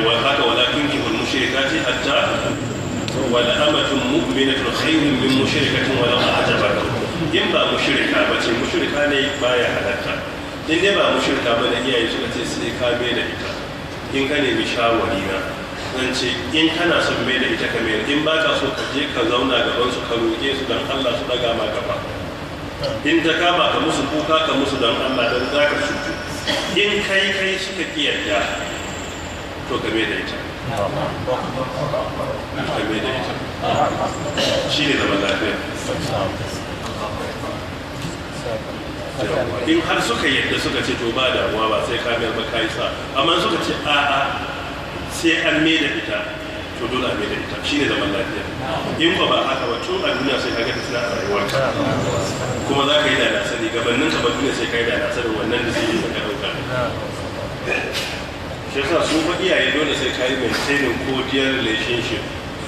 wa haka wala tunkihul mushrikati hatta wala amatun mu'minatun khayrun min mushrikatin wala a'jabakum. In ba mushrika ba ce, mushrika ne baya halatta. In dai ba mushrika ba da iyaye suka ce sai ka mai da ita, in ka nemi shawari na zan ce in kana son mai da ita ka mai, in ba ka so ka je ka zauna gaban su ka roƙe su don Allah su daga ma gaba. In ta kama ka musu kuka ka musu don Allah don za ka cutu. In kai suka ki yarda to ka mai da ita. Ka mai da ita. Shi ne zaman lafiya. In har suka yadda suka ce to ba damuwa ba sai kamar ba kai sa, amma suka ce a'a sai an mai da ita to dole a mai da ita, shine zaman lafiya. In ba haka ba tun a duniya sai kaga tana a rayuwarka, kuma za ka yi da na sani gabanin ka ba duniya sai ka yi da na sani wannan da sai ka dauka. Shi yasa su fa iyaye dole sai ka yi maintaining cordial relationship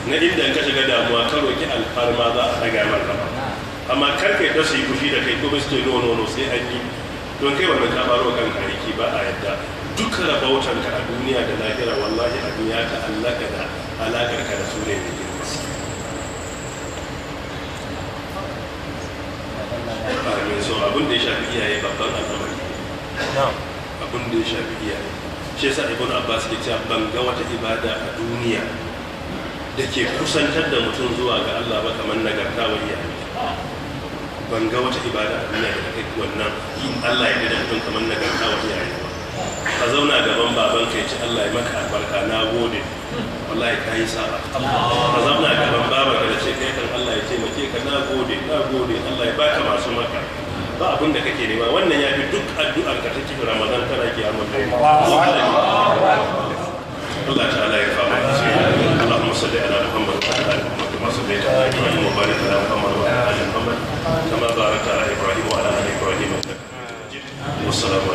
na inda ka shiga damuwa ka roki alfarma za a daga maka, amma kar kai da su yi fushi da kai ko ba su ce no sai an yi, don kai wannan ka faro kan aiki ba a yadda. Duka rabautan ka a duniya da lahira wallahi abin ya ta'allaka da alakar ka da su ne mai girma. Amin. So abin da ya shafi iyaye babban al'amari, abin da ya shafi iyaye, shi yasa Ibn Abbas ke cewa ban ga wata ibada a duniya da ke kusantar da mutum zuwa ga Allah ba kamar nagarta wa iyaye. Ban ga wata ibada a duniya da kai wannan Allah ya da mutum kamar nagarta wa iyaye ba. Ka zauna gaban baban ka ya ce Allah ya maka albarka, na gode, wallahi ka yi sa'a. Ka zauna gaban baban ka da ce kai kan Allah ya taimake ka, na gode, Allah ya baka masu maka. Ba abin da kake nema, wannan ya fi duk addu'ar ka ta cikin Ramadan kana kiyamar kai. Allah ta'ala ya fama da shi. Allahumma salli ala Muhammad wa ala ali Muhammad kama sallaita ala Ibrahim wa barik ala Muhammad wa ala ali Muhammad kama barakta ala Ibrahim wa ala ali Ibrahim innaka Hamidum Majid. Wassalamu